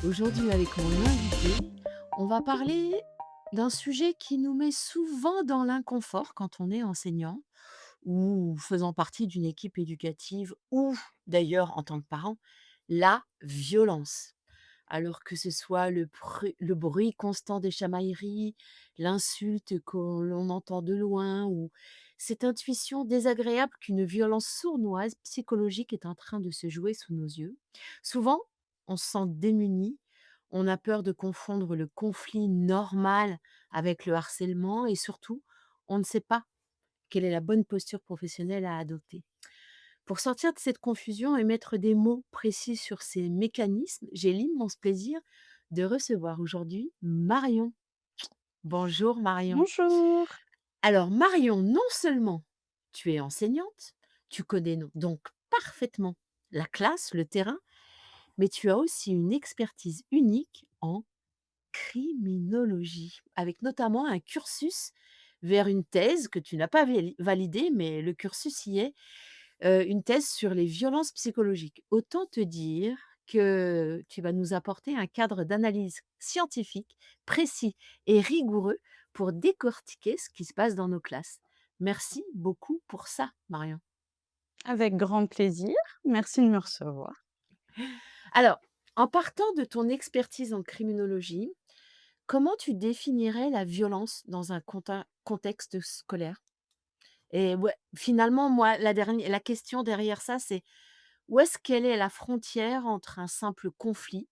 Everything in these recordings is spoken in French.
Aujourd'hui, avec mon invité, on va parler d'un sujet qui nous met souvent dans l'inconfort quand on est enseignant ou faisant partie d'une équipe éducative ou d'ailleurs en tant que parent, la violence. Alors que ce soit le bruit constant des chamailleries, l'insulte que l'on entend de loin ou cette intuition désagréable qu'une violence sournoise psychologique est en train de se jouer sous nos yeux. Souvent, on se sent démuni, on a peur de confondre le conflit normal avec le harcèlement et surtout, on ne sait pas quelle est la bonne posture professionnelle à adopter. Pour sortir de cette confusion et mettre des mots précis sur ces mécanismes, j'ai l'immense plaisir de recevoir aujourd'hui Marion. Bonjour Marion. Bonjour. Alors Marion, non seulement tu es enseignante, tu connais donc parfaitement la classe, le terrain, mais tu as aussi une expertise unique en criminologie, avec notamment un cursus vers une thèse que tu n'as pas validée, mais le cursus y est, une thèse sur les violences psychologiques. Autant te dire que tu vas nous apporter un cadre d'analyse scientifique, précis et rigoureux pour décortiquer ce qui se passe dans nos classes. Merci beaucoup pour ça, Marion. Avec grand plaisir. Merci de me recevoir. Alors, en partant de ton expertise en criminologie, comment tu définirais la violence dans un contexte scolaire? Et ouais, finalement, moi, la question derrière ça, c'est où est-ce qu'elle est la frontière entre un simple conflit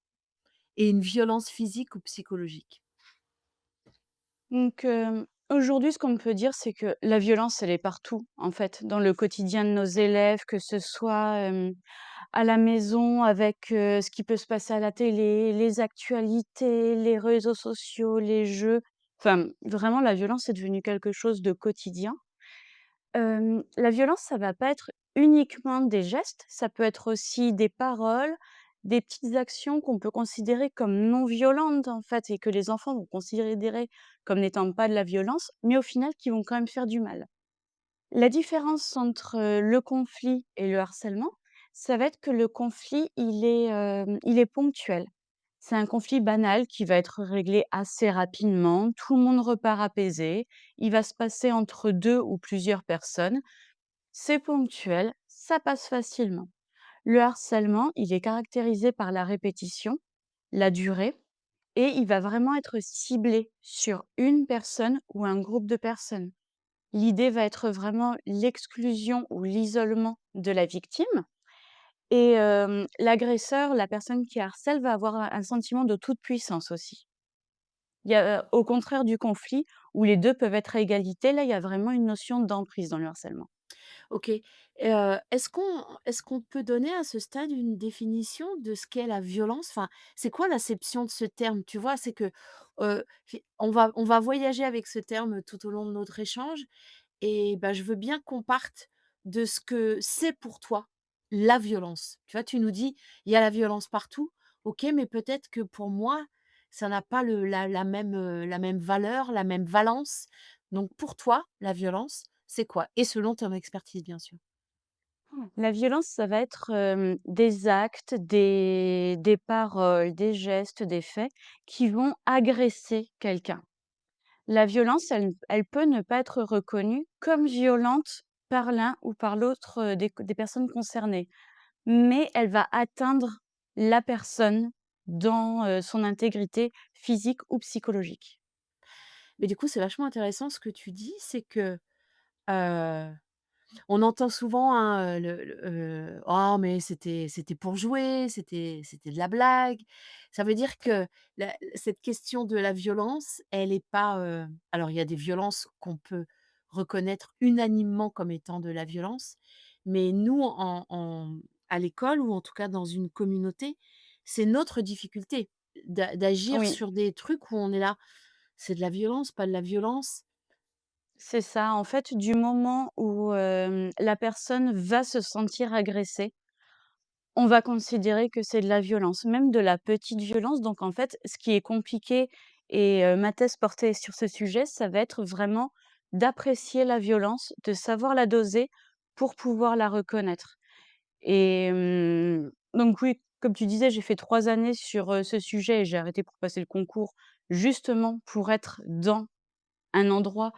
et une violence physique ou psychologique? Donc, aujourd'hui, ce qu'on peut dire, c'est que la violence, elle est partout, en fait, dans le quotidien de nos élèves, que ce soit, à la maison avec, ce qui peut se passer à la télé, les actualités, les réseaux sociaux, les jeux. Enfin, vraiment, la violence est devenue quelque chose de quotidien. La violence, ça va pas être uniquement des gestes, ça peut être aussi des paroles, des petites actions qu'on peut considérer comme non violentes, en fait, et que les enfants vont considérer comme n'étant pas de la violence, mais au final qui vont quand même faire du mal. La différence entre, le conflit et le harcèlement, ça va être que le conflit, il est ponctuel. C'est un conflit banal qui va être réglé assez rapidement, tout le monde repart apaisé, il va se passer entre 2 ou plusieurs personnes, c'est ponctuel, ça passe facilement. Le harcèlement, il est caractérisé par la répétition, la durée, et il va vraiment être ciblé sur une personne ou un groupe de personnes. L'idée va être vraiment l'exclusion ou l'isolement de la victime et l'agresseur, la personne qui harcèle, va avoir un sentiment de toute puissance aussi. Il y a, au contraire du conflit où les 2 peuvent être à égalité, là, il y a vraiment une notion d'emprise dans le harcèlement. OK. Est-ce qu'on peut donner à ce stade une définition de ce qu'est la violence? Enfin, c'est quoi l'acception de ce terme? Tu vois? C'est que, on va voyager avec ce terme tout au long de notre échange et bah, je veux bien qu'on parte de ce que c'est pour toi, la violence. Tu vois? Tu nous dis: «Il y a la violence partout». OK, mais peut-être que pour moi, ça n'a pas la même valeur, la même valence. Donc pour toi, la violence, c'est quoi? Et selon ton expertise, bien sûr. La violence, ça va être, des actes, des paroles, des gestes, des faits qui vont agresser quelqu'un. La violence, elle peut ne pas être reconnue comme violente par l'un ou par l'autre, des personnes concernées, mais elle va atteindre la personne dans, son intégrité physique ou psychologique. Mais du coup, c'est vachement intéressant ce que tu dis, c'est que, heu, on entend souvent, hein, «Oh mais c'était pour jouer, c'était de la blague». Ça veut dire que cette question de la violence, elle est pas, alors il y a des violences qu'on peut reconnaître unanimement comme étant de la violence, mais nous à l'école ou en tout cas dans une communauté, c'est notre difficulté d'agir Oui. sur des trucs où on est là: «C'est de la violence, pas de la violence». C'est ça, en fait, du moment où, la personne va se sentir agressée, on va considérer que c'est de la violence, même de la petite violence. Donc en fait, ce qui est compliqué et ma thèse portait sur ce sujet, ça va être vraiment d'apprécier la violence, de savoir la doser pour pouvoir la reconnaître et donc oui, comme tu disais, j'ai fait 3 années sur, ce sujet et j'ai arrêté pour passer le concours, justement pour être dans un endroit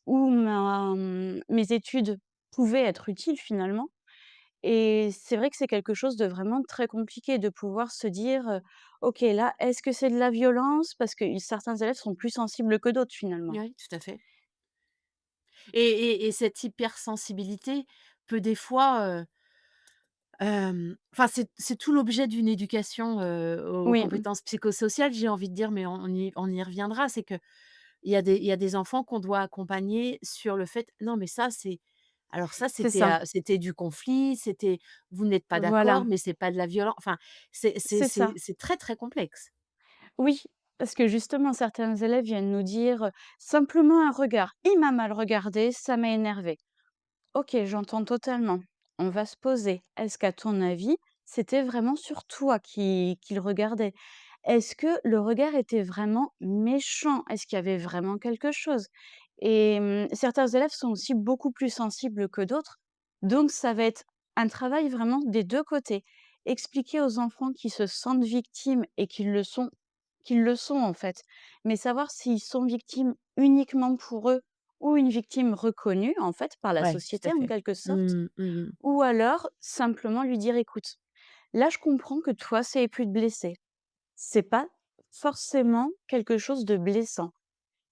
où mes études pouvaient être utiles finalement. Et c'est vrai que c'est quelque chose de vraiment très compliqué de pouvoir se dire, «OK, là, est-ce que c'est de la violence?» parce que certains élèves sont plus sensibles que d'autres finalement. Oui, tout à fait. Et cette hypersensibilité peut des fois, enfin, c'est tout l'objet d'une éducation, aux Oui, compétences psychosociales, j'ai envie de dire, mais on y reviendra. C'est qu'il y a des enfants qu'on doit accompagner sur le fait: «Non, mais ça, c'est alors ça, c'est ça. c'était du conflit, c'était vous n'êtes pas d'accord, Voilà, mais c'est pas de la violence». Enfin, c'est ça. c'est très, très complexe. Oui, parce que justement certains élèves viennent nous dire, «Simplement un regard, il m'a mal regardé, ça m'a énervé». OK, j'entends totalement. On va se poser. Est-ce qu'à ton avis, c'était vraiment sur toi qu'il regardait? Est-ce que le regard était vraiment méchant? Est-ce qu'il y avait vraiment quelque chose? Et certains élèves sont aussi beaucoup plus sensibles que d'autres, donc ça va être un travail vraiment des 2 côtés. Expliquer aux enfants qui se sentent victimes et qu'ils le sont en fait, mais savoir s'ils sont victimes uniquement pour eux ou une victime reconnue, en fait, par la Ouais, tout société à en fait. quelque sorte, Mmh, mmh mh. ou alors simplement lui dire: «Écoute, là je comprends que toi ça ait pu te blesser. C'est pas forcément quelque chose de blessant.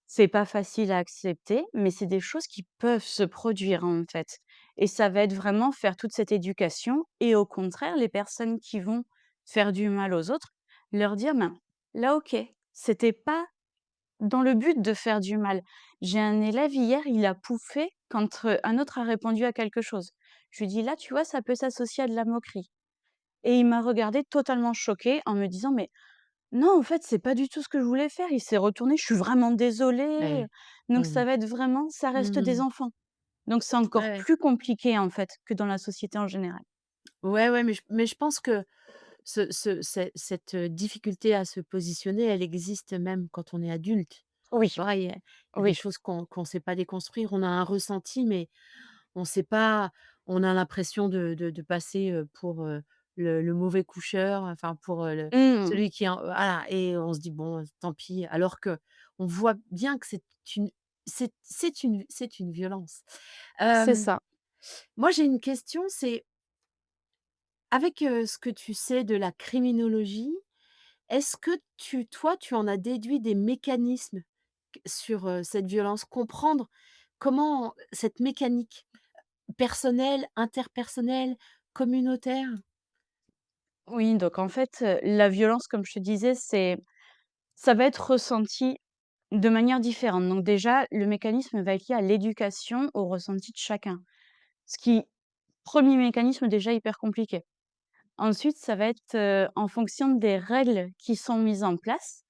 C'est pas facile à accepter, mais c'est des choses qui peuvent se produire, en fait». Et ça va être vraiment faire toute cette éducation et au contraire, les personnes qui vont faire du mal aux autres, leur dire: «Ben, là OK, c'était pas dans le but de faire du mal». J'ai un élève hier, il a pouffé quand, un autre a répondu à quelque chose. Je lui dis: «Là, tu vois, ça peut s'associer à de la moquerie» et il m'a regardé totalement choqué en me disant: «Mais non, en fait, c'est pas du tout ce que je voulais faire». Il s'est retourné: «Je suis vraiment désolé». Ouais. Donc Mmh. ça va être vraiment ça reste des Mmh. enfants. Donc c'est Ouais, encore ouais. plus compliqué, en fait, que dans la société en général. Ouais, ouais, mais je pense que cette difficulté à se positionner, elle existe même quand on est adulte. Oui, Pareil, il y a des oui. choses qu'on sait pas déconstruire. On a un ressenti, mais on sait pas on a l'impression de passer, pour, le mauvais coucheur, enfin pour, le Mmh. celui qui en voilà et on se dit: «Bon, tant pis», alors qu'on voit bien que une c'est une violence. C'est Hem, ça. Moi j'ai une question, c'est avec, ce que tu sais de la criminologie, est-ce que tu en as déduit des mécanismes sur, cette violence? Comprendre comment cette mécanique personnelle, interpersonnelle, communautaire? Oui, donc en fait, la violence, comme je te disais, ça va être ressenti de manière différente. Donc déjà, le mécanisme va être lié à l'éducation, au ressenti de chacun. Ce qui premier mécanisme déjà hyper compliqué. Ensuite, ça va être, en fonction des règles qui sont mises en place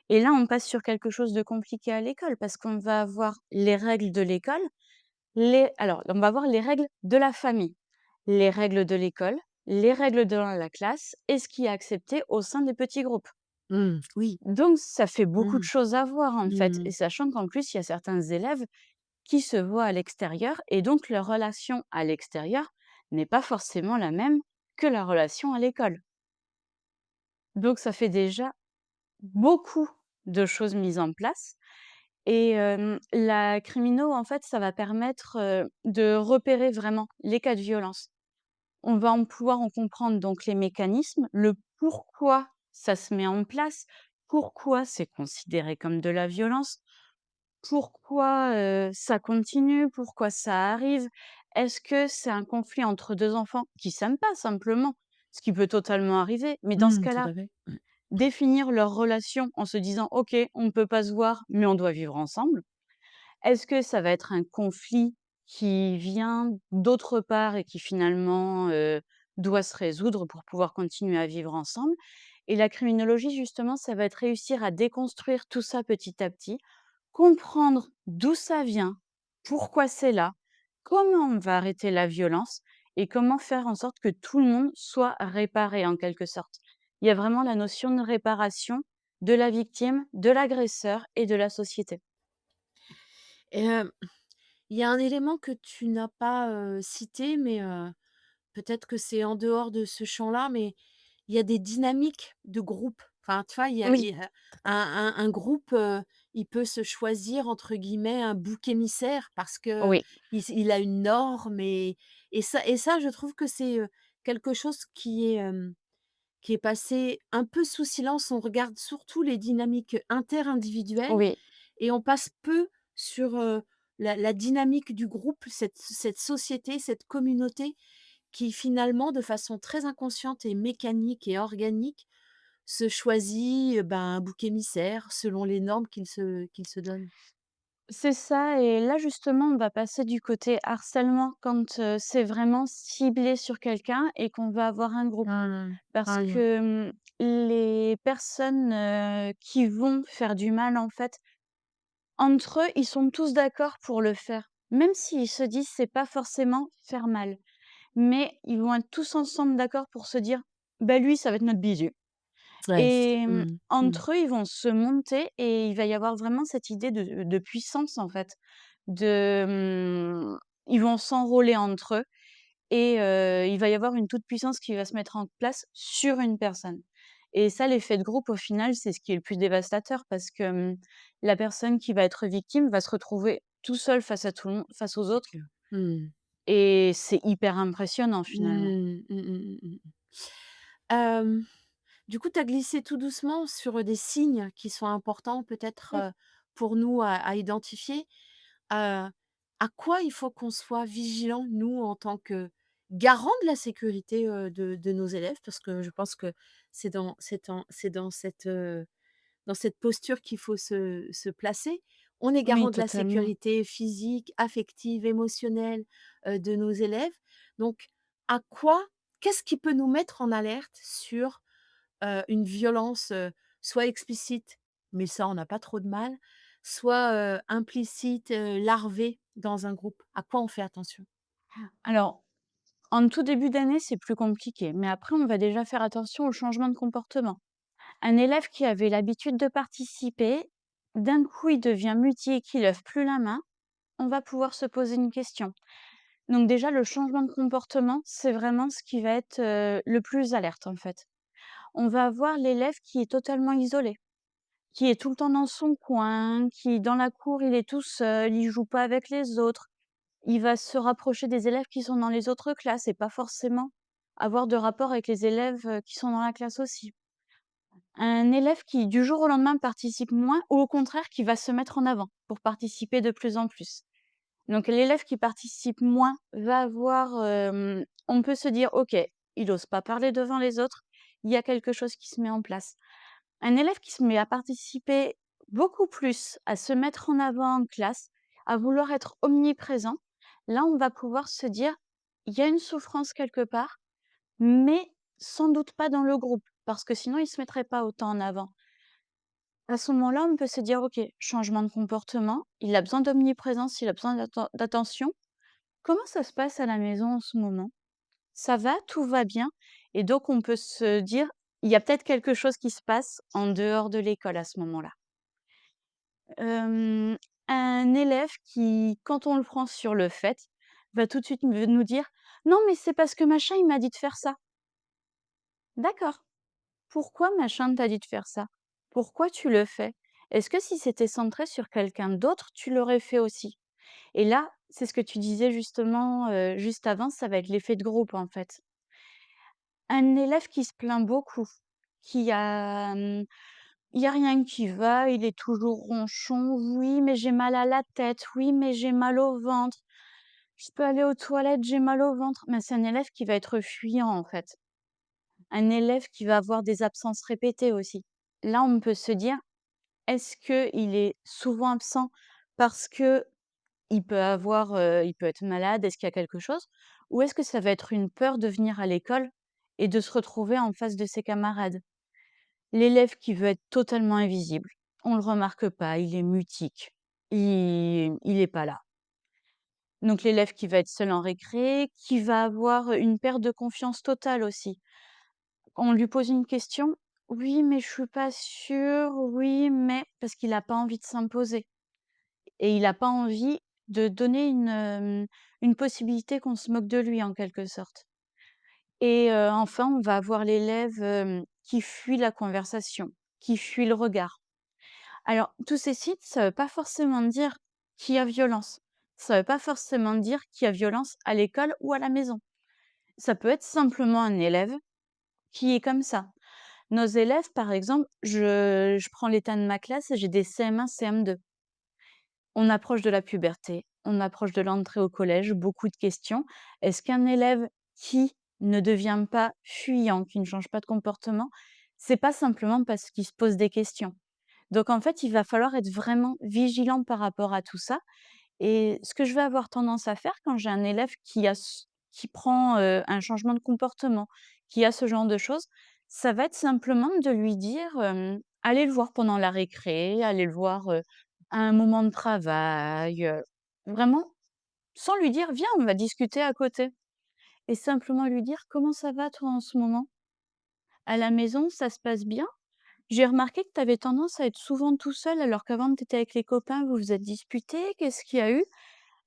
et là, on passe sur quelque chose de compliqué à l'école parce qu'on va avoir les règles de l'école, on va avoir les règles de la famille, les règles de l'école, les règles de la classe et ce qui est accepté au sein des petits groupes. Mmh, oui. Donc ça fait beaucoup de Mmh. choses à voir, en fait Mmh. et sachant qu'en plus, il y a certains élèves qui se voient à l'extérieur et donc leur relation à l'extérieur n'est pas forcément la même que la relation à l'école. Donc ça fait déjà beaucoup de choses mises en place et la crimino, en fait, ça va permettre, de repérer vraiment les cas de violence. On va pouvoir en comprendre donc les mécanismes, le pourquoi ça se met en place, pourquoi c'est considéré comme de la violence, pourquoi, ça continue, pourquoi ça arrive. Est-ce que c'est un conflit entre 2 enfants qui s'aiment pas simplement? Ce qui peut totalement arriver, mais dans ce Mmh, tout cas-là, à fait. Ouais. définir leur relation en se disant: «OK, on ne peut pas se voir, mais on doit vivre ensemble». Est-ce que ça va être un conflit qui vient d'autre part et qui finalement, doit se résoudre pour pouvoir continuer à vivre ensemble? Et la criminologie justement, ça va être réussir à déconstruire tout ça petit à petit, comprendre d'où ça vient, pourquoi c'est là, comment on va arrêter la violence et comment faire en sorte que tout le monde soit réparé en quelque sorte. Il y a vraiment la notion de réparation de la victime, de l'agresseur et de la société. Et il y a un élément que tu n'as pas, cité, mais peut-être que c'est en dehors de ce champ-là, mais il y a des dynamiques de groupe. Enfin, tu vois, il Oui, y a un groupe, il peut se choisir entre guillemets «un bouc émissaire» parce que oui, il a une norme et ça je trouve que c'est, quelque chose qui est passé un peu sous silence. On regarde surtout les dynamiques interindividuelles oui. et on passe peu sur, la dynamique du groupe, cette société, cette communauté qui finalement, de façon très inconsciente et mécanique et organique, se choisit, un bouc émissaire selon les normes qu'il se donne. C'est ça et là, justement, on va passer du côté harcèlement quand, c'est vraiment ciblé sur quelqu'un et qu'on va avoir un groupe. Mmh. Parce Ah oui. que, les personnes, qui vont faire du mal, en fait, entre eux, ils sont tous d'accord pour le faire. Même s'ils se disent: «C'est pas forcément faire mal». Mais ils vont être tous ensemble d'accord pour se dire: «Bah, lui, ça va être notre bisu». Ouais, Et mmh. entre eux, ils vont se monter et il va y avoir vraiment cette idée de puissance, en fait. De, ils vont s'enrôler entre eux et il va y avoir une toute puissance qui va se mettre en place sur une personne. Et ça, l'effet de groupe, au final, c'est ce qui est le plus dévastateur parce que, la personne qui va être victime va se retrouver tout seul face à tout le monde face aux C'est autres clair. Mmh. et c'est hyper impressionnant, finalement. Mmh. Mmh mh, mmh mh. Hem, du coup, tu as glissé tout doucement sur, des signes qui sont importants peut-être, Oui. pour nous à identifier. Heu, à quoi il faut qu'on soit vigilant, nous, en tant que garants de la sécurité, de nos élèves? Parce que je pense que c'est dans cette posture qu'il faut se placer. On est Oui, garant de la totalement. sécurité physique, affective, émotionnelle, de nos élèves. Donc à quoi qu'est-ce qui peut nous mettre en alerte sur, une violence, soit explicite, mais ça on n'a pas trop de mal, soit, implicite, larvée dans un groupe? À quoi on fait attention? Alors, en tout début d'année, c'est plus compliqué, mais après, on va déjà faire attention au changement de comportement. Un élève qui avait l'habitude de participer, d'un coup, il devient muti et qu'il lève plus la main, on va pouvoir se poser une question. Donc déjà, le changement de comportement, c'est vraiment ce qui va être le plus alerte en fait. On va avoir l'élève qui est totalement isolé, qui est tout le temps dans son coin, qui dans la cour, il est tout seul, il joue pas avec les autres. Il va se rapprocher des élèves qui sont dans les autres classes et pas forcément avoir de rapport avec les élèves, qui sont dans la classe aussi. Un élève qui, du jour au lendemain, participe moins ou au contraire qui va se mettre en avant pour participer de plus en plus. Donc l'élève qui participe moins va avoir, on peut se dire: «OK, il ose pas parler devant les autres, il y a quelque chose qui se met en place». Un élève qui se met à participer beaucoup plus, à se mettre en avant en classe, à vouloir être omniprésent, là, on va pouvoir se dire: «Il y a une souffrance quelque part, mais sans doute pas dans le groupe», parce que sinon il se mettrait pas autant en avant. À ce moment-là, on peut se dire: «OK, changement de comportement, il a besoin d'omniprésence, il a besoin d'attention. Comment ça se passe à la maison en ce moment? Ça va? Tout va bien?» Et donc on peut se dire: «Il y a peut-être quelque chose qui se passe en dehors de l'école à ce moment-là». Hem, un élève qui, quand on le prend sur le fait, va tout de suite nous dire: «Non, mais c'est parce que machin, il m'a dit de faire ça». D'accord. Pourquoi machin t'a dit de faire ça? Pourquoi tu le fais? Est-ce que si c'était centré sur quelqu'un d'autre, tu l'aurais fait aussi? Et là, c'est ce que tu disais justement, juste avant, ça va être l'effet de groupe, en fait. Un élève qui se plaint beaucoup, qui a, il y a rien qui va, il est toujours ronchon: «Oui, mais j'ai mal à la tête. Oui, mais j'ai mal au ventre. Je peux aller aux toilettes, j'ai mal au ventre». Mais c'est un élève qui va être fuyant, en fait. Un élève qui va avoir des absences répétées aussi. Là, on peut se dire: «Est-ce qu'il est souvent absent parce que il peut avoir, il peut être malade? Est-ce qu'il y a quelque chose? Ou est-ce que ça va être une peur de venir à l'école et de se retrouver en face de ses camarades?» L'élève qui veut être totalement invisible, on le remarque pas, il est mutique, il est pas là. Donc l'élève qui va être seul en récré, qui va avoir une perte de confiance totale aussi. On lui pose une question: «Oui, mais je suis pas sûr, oui, mais» parce qu'il a pas envie de s'imposer et il a pas envie de donner une possibilité qu'on se moque de lui en quelque sorte. et enfin, on va avoir l'élève, qui fuit la conversation, qui fuit le regard. Alors, tous ces signes, ça veut pas forcément dire qu'il y a violence. Ça veut pas forcément dire qu'il y a violence à l'école ou à la maison. Ça peut être simplement un élève qui est comme ça. Nos élèves, par exemple, je prends l'état de ma classe, j'ai des CM1, CM2. On approche de la puberté, on approche de l'entrée au collège, beaucoup de questions. Est-ce qu'un élève qui ne devient pas fuyant, qui ne change pas de comportement, c'est pas simplement parce qu'il se pose des questions? Donc en fait, il va falloir être vraiment vigilant par rapport à tout ça et ce que je vais avoir tendance à faire quand j'ai un élève qui prend, un changement de comportement, qui a ce genre de choses, ça va être simplement de lui dire, aller le voir pendant la récré, aller le voir, à un moment de travail, vraiment sans lui dire: «Viens, on va discuter à côté» et simplement lui dire: «Comment ça va toi en ce moment? À la maison, ça se passe bien? J'ai remarqué que tu avais tendance à être souvent tout seul alors qu'avant tu étais avec les copains, vous vous êtes disputés, qu'est-ce qu'il y a eu?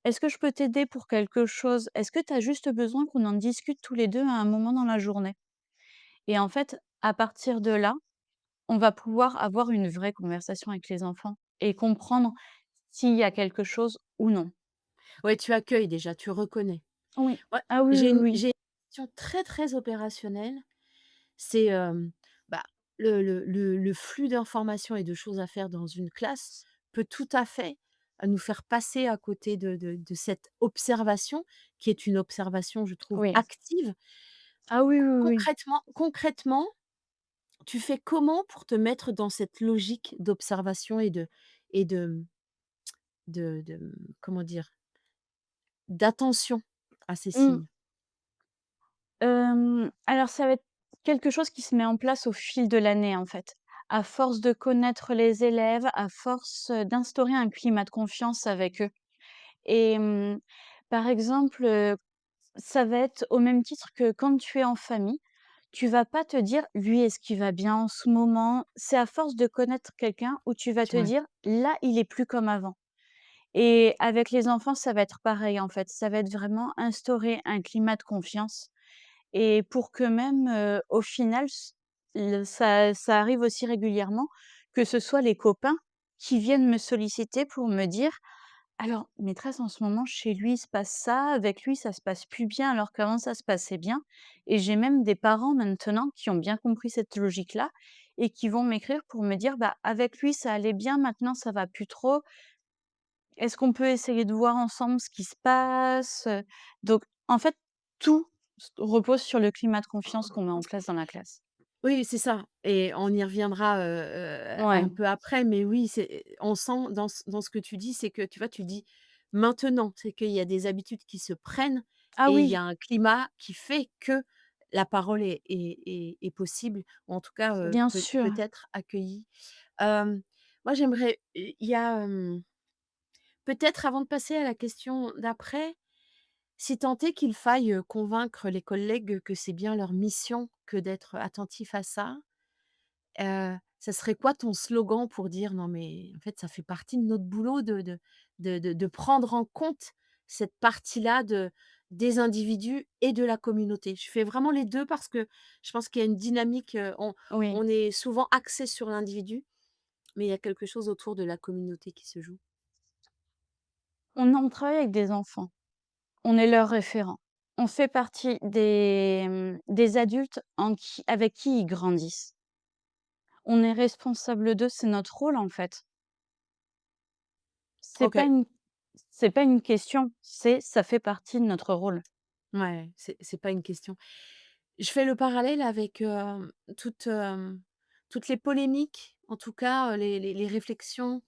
Est-ce que je peux t'aider pour quelque chose? Est-ce que tu as juste besoin qu'on en discute tous les 2 à un moment dans la journée?» Et en fait, à partir de là, on va pouvoir avoir une vraie conversation avec les enfants et comprendre s'il y a quelque chose ou non. Ouais, tu accueilles déjà, tu reconnais. Oui. Ouais, Ah oui, oui, oui. j'ai une question très, très opérationnelle. C'est, bah, le flux d'informations et de choses à faire dans une classe peut tout à fait, nous faire passer à côté de cette observation, qui est une observation, je trouve, Oui. active. Ah oui, oui, oui. Concrètement, tu fais comment pour te mettre dans cette logique d'observation et comment dire? D'attention à ces Mmh. signes? Alors ça va être quelque chose qui se met en place au fil de l'année, en fait. À force de connaître les élèves, à force, d'instaurer un climat de confiance avec eux et par exemple, ça va être au même titre que quand tu es en famille, tu vas pas te dire: «Lui, est-ce qu'il va bien en ce moment?» C'est à force de connaître quelqu'un où tu vas te Ouais. dire: «Là, il est plus comme avant» et avec les enfants, ça va être pareil, en fait. Ça va être vraiment instaurer un climat de confiance et pour que même, au final, ça arrive aussi régulièrement que ce soit les copains qui viennent me solliciter pour me dire: «Alors maîtresse, en ce moment, chez lui, il se passe ça, avec lui, ça se passe plus bien alors qu'avant ça se passait bien» et j'ai même des parents maintenant qui ont bien compris cette logique-là et qui vont m'écrire pour me dire: «Bah, avec lui, ça allait bien, maintenant ça va plus trop. Est-ce qu'on peut essayer de voir ensemble ce qui se passe?» Donc en fait, tout repose sur le climat de confiance qu'on met en place dans la classe. Oui, c'est ça et on y reviendra, un Ouais. peu après, mais oui, on sent dans ce que tu dis, c'est que, tu vois, tu dis: «Maintenant», c'est qu'il y a des habitudes qui se prennent Ah et il y oui, a un climat qui fait que la parole est possible ou en tout cas, bien peut sûr. être accueillie. Hem, Moi, j'aimerais il y a, peut-être avant de passer à la question d'après, si tant est qu'il faille, convaincre les collègues que c'est bien leur mission que d'être attentifs à ça, ça serait quoi ton slogan pour dire: «Non mais en fait, ça fait partie de notre boulot de prendre en compte cette partie-là des individus et de la communauté»? Je fais vraiment les 2 parce que je pense qu'il y a une dynamique, Oui. on est souvent axé sur l'individu, mais il y a quelque chose autour de la communauté qui se joue. On travaille avec des enfants, on est leur référent. On fait partie des adultes avec qui ils grandissent. On est responsable d'eux, c'est notre rôle, en fait. C'est pas OK. une c'est pas une question, ça fait partie de notre rôle. Ouais, c'est pas une question. Je fais le parallèle avec, toutes les polémiques, en tout cas, les réflexions,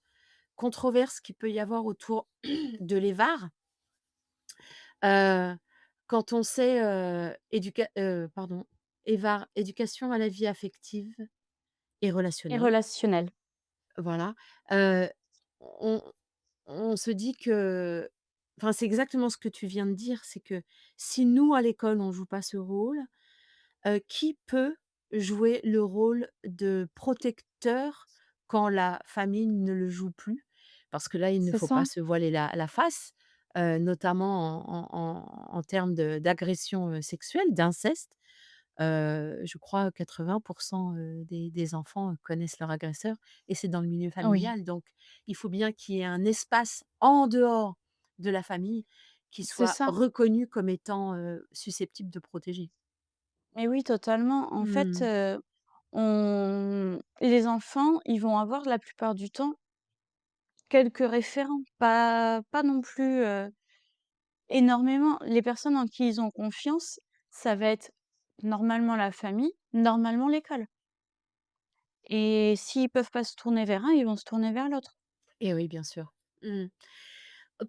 controverses qu'il peut y avoir autour de l'EVAR. Heu, Quand on sait, pardon, EVAR, éducation à la vie affective et Et relationnelle, relationnel. voilà. Heu, on on se dit que enfin, c'est exactement ce que tu viens de dire, c'est que si nous, à l'école, on joue pas ce rôle, qui peut jouer le rôle de protecteur quand la famille ne le joue plus? Parce que là, il ne C'est faut ça? pas se voiler la face, notamment en termes d'agression, sexuelle, d'inceste. Je crois 80 des enfants connaissent leur agresseur et c'est dans le milieu Oui, familial. Donc il faut bien qu'il y ait un espace en dehors de la famille qui c'est soit ça. reconnu comme étant, susceptible de protéger. Mais oui, totalement. En fait, Mmh. on les enfants, ils vont avoir la plupart du temps quelques référents, pas non plus, énormément. Les personnes en qui ils ont confiance, ça va être normalement la famille, normalement l'école et s'ils peuvent pas se tourner vers un, ils vont se tourner vers l'autre. Et oui, bien sûr. Mmh.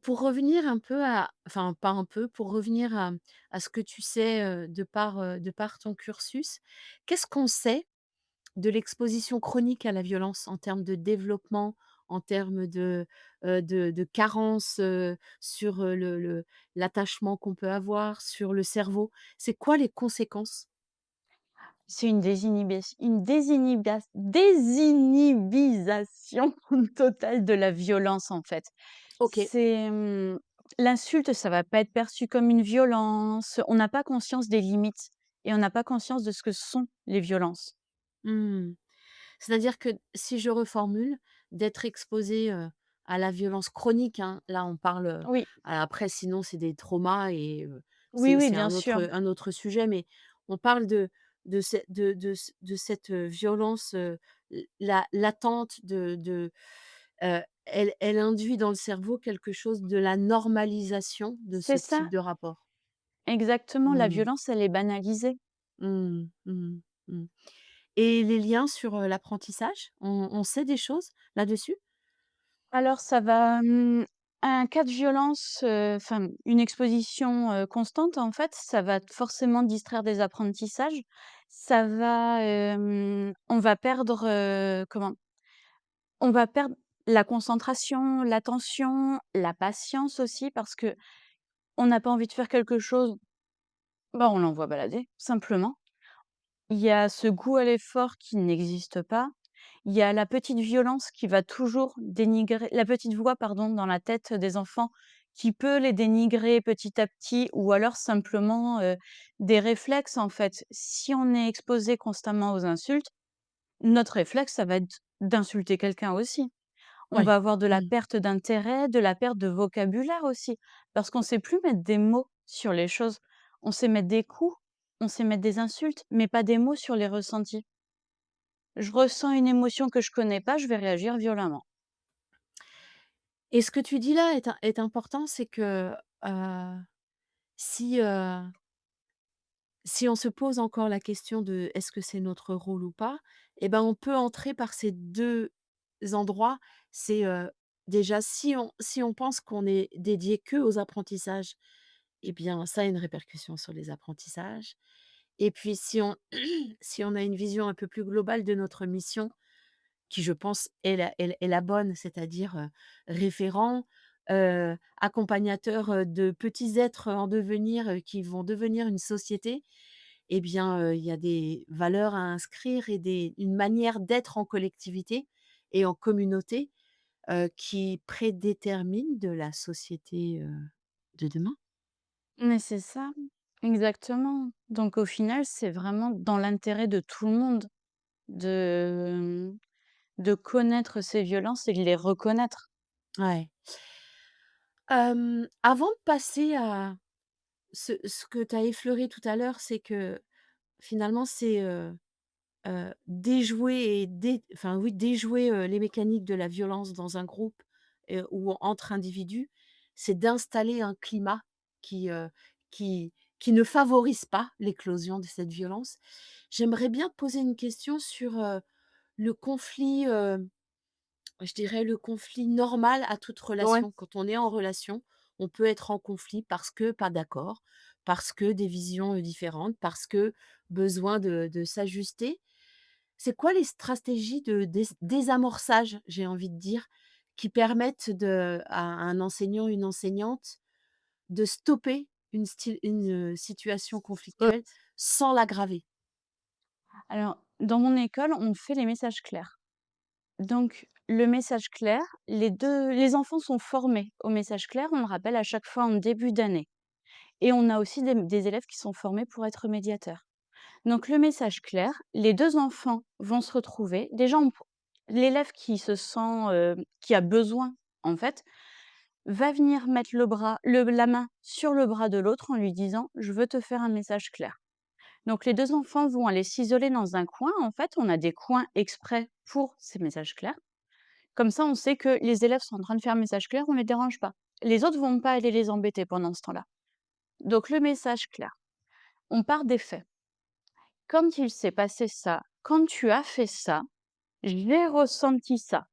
Pour revenir un peu à enfin pas un peu, pour revenir à ce que tu sais, de par ton cursus, qu'est-ce qu'on sait de l'exposition chronique à la violence en termes de développement, en termes de carences, sur, le l'attachement qu'on peut avoir, sur le cerveau? C'est quoi les conséquences? C'est une désinhibisation totale de la violence, en fait. OK. C'est, l'insulte, ça va pas être perçu comme une violence. On n'a pas conscience des limites et on n'a pas conscience de ce que sont les violences. Mmh. C'est-à-dire que si je reformule, d'être exposé, à la violence chronique, hein, là on parle, Oui, après sinon c'est des traumas et oui, oui, c'est bien sûr. un autre sujet, mais on parle de cette, violence, latente elle induit dans le cerveau quelque chose de la normalisation de ce C'est type ça, de rapport. exactement. La Mmh. violence, elle est banalisée. Mmh. Mmh. Mmh. Et les liens sur, l'apprentissage? On sait des choses là-dessus? Alors ça va, un cas de violence, enfin une exposition, constante en fait, ça va forcément distraire des apprentissages. Ça va, on va perdre, comment? On va perdre la concentration, l'attention, la patience aussi parce que on n'a pas envie de faire quelque chose, bah, on l'envoie balader, simplement. Il y a ce goût à l'effort qui n'existe pas. Il y a la petite violence qui va toujours dénigrer la petite voix, pardon, dans la tête des enfants qui peut les dénigrer petit à petit ou alors simplement, des réflexes, en fait. Si on est exposé constamment aux insultes, notre réflexe, ça va être d'insulter quelqu'un aussi. On Ouais. va avoir de la Mmh. perte d'intérêt, de la perte de vocabulaire aussi, parce qu'on sait plus mettre des mots sur les choses. On sait mettre des coups, on sait mettre des insultes, mais pas des mots sur les ressentis. Je ressens une émotion que je connais pas, je vais réagir violemment. Et ce que tu dis là est important, c'est que, heu, si, si on se pose encore la question de: «Est-ce que c'est notre rôle ou pas?» et ben, on peut entrer par ces 2 endroits. C'est, déjà si on pense qu'on est dédié que aux apprentissages, et bien, ça a une répercussion sur les apprentissages. Et puis si on a une vision un peu plus globale de notre mission, qui je pense est la bonne, c'est-à-dire, référent, accompagnateur, de petits êtres en devenir, qui vont devenir une société, et bien, il y a des valeurs à inscrire et une manière d'être en collectivité et en communauté, qui prédétermine de la société, de demain. Mais c'est ça, exactement. Donc au final, c'est vraiment dans l'intérêt de tout le monde de, de connaître ces violences et de les reconnaître. Ouais. Avant de passer à ce que tu as effleuré tout à l'heure, c'est que finalement c'est, déjouer enfin oui, déjouer, les mécaniques de la violence dans un groupe, ou entre individus, c'est d'installer un climat qui, qui ne favorise pas l'éclosion de cette violence. J'aimerais bien te poser une question sur, le conflit, je dirais le conflit normal à toute Ouais. relation. Quand on est en relation, on peut être en conflit parce que pas d'accord, parce que des visions, différentes, parce que besoin de s'ajuster. C'est quoi les stratégies de désamorçage, j'ai envie de dire, qui permettent à un enseignant, une enseignante de stopper une situation conflictuelle sans l'aggraver? Alors, dans mon école, on fait les messages clairs. Donc, le message clair, les enfants sont formés au message clair, on le rappelle à chaque fois en début d'année. Et on a aussi des élèves qui sont formés pour être médiateurs. Donc le message clair, les 2 enfants vont se retrouver. Déjà, on p l'élève qui se sent, qui a besoin, en fait, va venir mettre la main sur le bras de l'autre en lui disant: «Je veux te faire un message clair». Donc les 2 enfants vont aller s'isoler dans un coin. En fait, on a des coins exprès pour ces messages clairs. Comme ça, on sait que les élèves sont en train de faire un message clair, on les dérange pas. Les autres vont pas aller les embêter pendant ce temps-là. Donc le message clair, on part des faits. Quand il s'est passé ça, quand tu as fait ça, j'ai ressenti ça.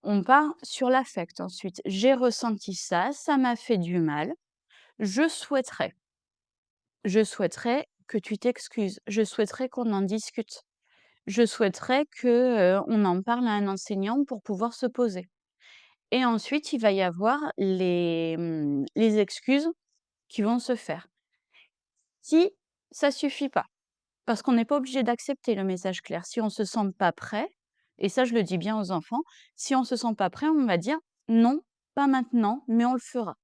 On part sur l'affect ensuite. J'ai ressenti ça, ça m'a fait du mal. Je souhaiterais je souhaiterais que tu t'excuses. Je souhaiterais qu'on en discute. Je souhaiterais que, on en parle à un enseignant pour pouvoir se poser. Et ensuite, il va y avoir les excuses qui vont se faire. Si ça suffit pas, parce qu'on n'est pas obligé d'accepter le message clair. Si on se sent pas prêt, et ça je le dis bien aux enfants, si on se sent pas prêt, on va dire: «Non, pas maintenant, mais on le fera».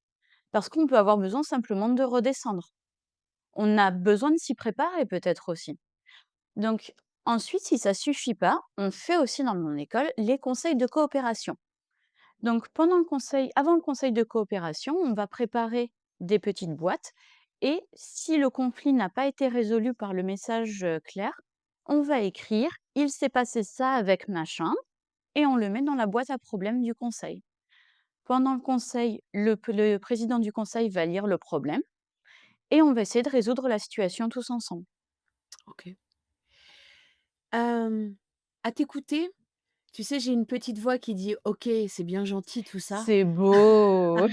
Parce qu'on peut avoir besoin simplement de redescendre. On a besoin de s'y préparer peut-être aussi. Donc ensuite, si ça suffit pas, on fait aussi dans mon école les conseils de coopération. Donc avant le conseil de coopération, on va préparer des petites boîtes et si le conflit n'a pas été résolu par le message, clair, on va écrire: «Il s'est passé ça avec machin» et on le met dans la boîte à problèmes du conseil. Pendant le conseil, le président du conseil va lire le problème et on va essayer de résoudre la situation tous ensemble. OK. Hem, à t'écouter, tu sais, j'ai une petite voix qui dit: «OK, c'est bien gentil tout ça. C'est beau!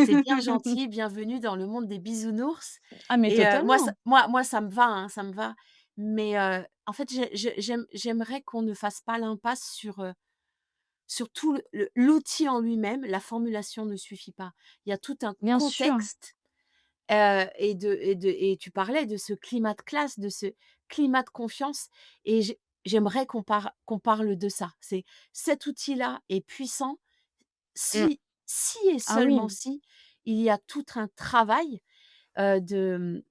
C'est bien gentil, bienvenue dans le monde des bisounours» Ah mais et totalement! moi ça me va, hein, ça me va. Mais en fait, j'aimerais qu'on ne fasse pas l'impasse sur tout l'outil en lui-même. La formulation ne suffit pas. Il y a tout un Bien sûr, contexte, et tu parlais de ce climat de classe, de ce climat de confiance et j'aimerais qu'on parle de ça. C'est cet outil-là est puissant mmh, si et ah seulement oui, si, il y a tout un travail, de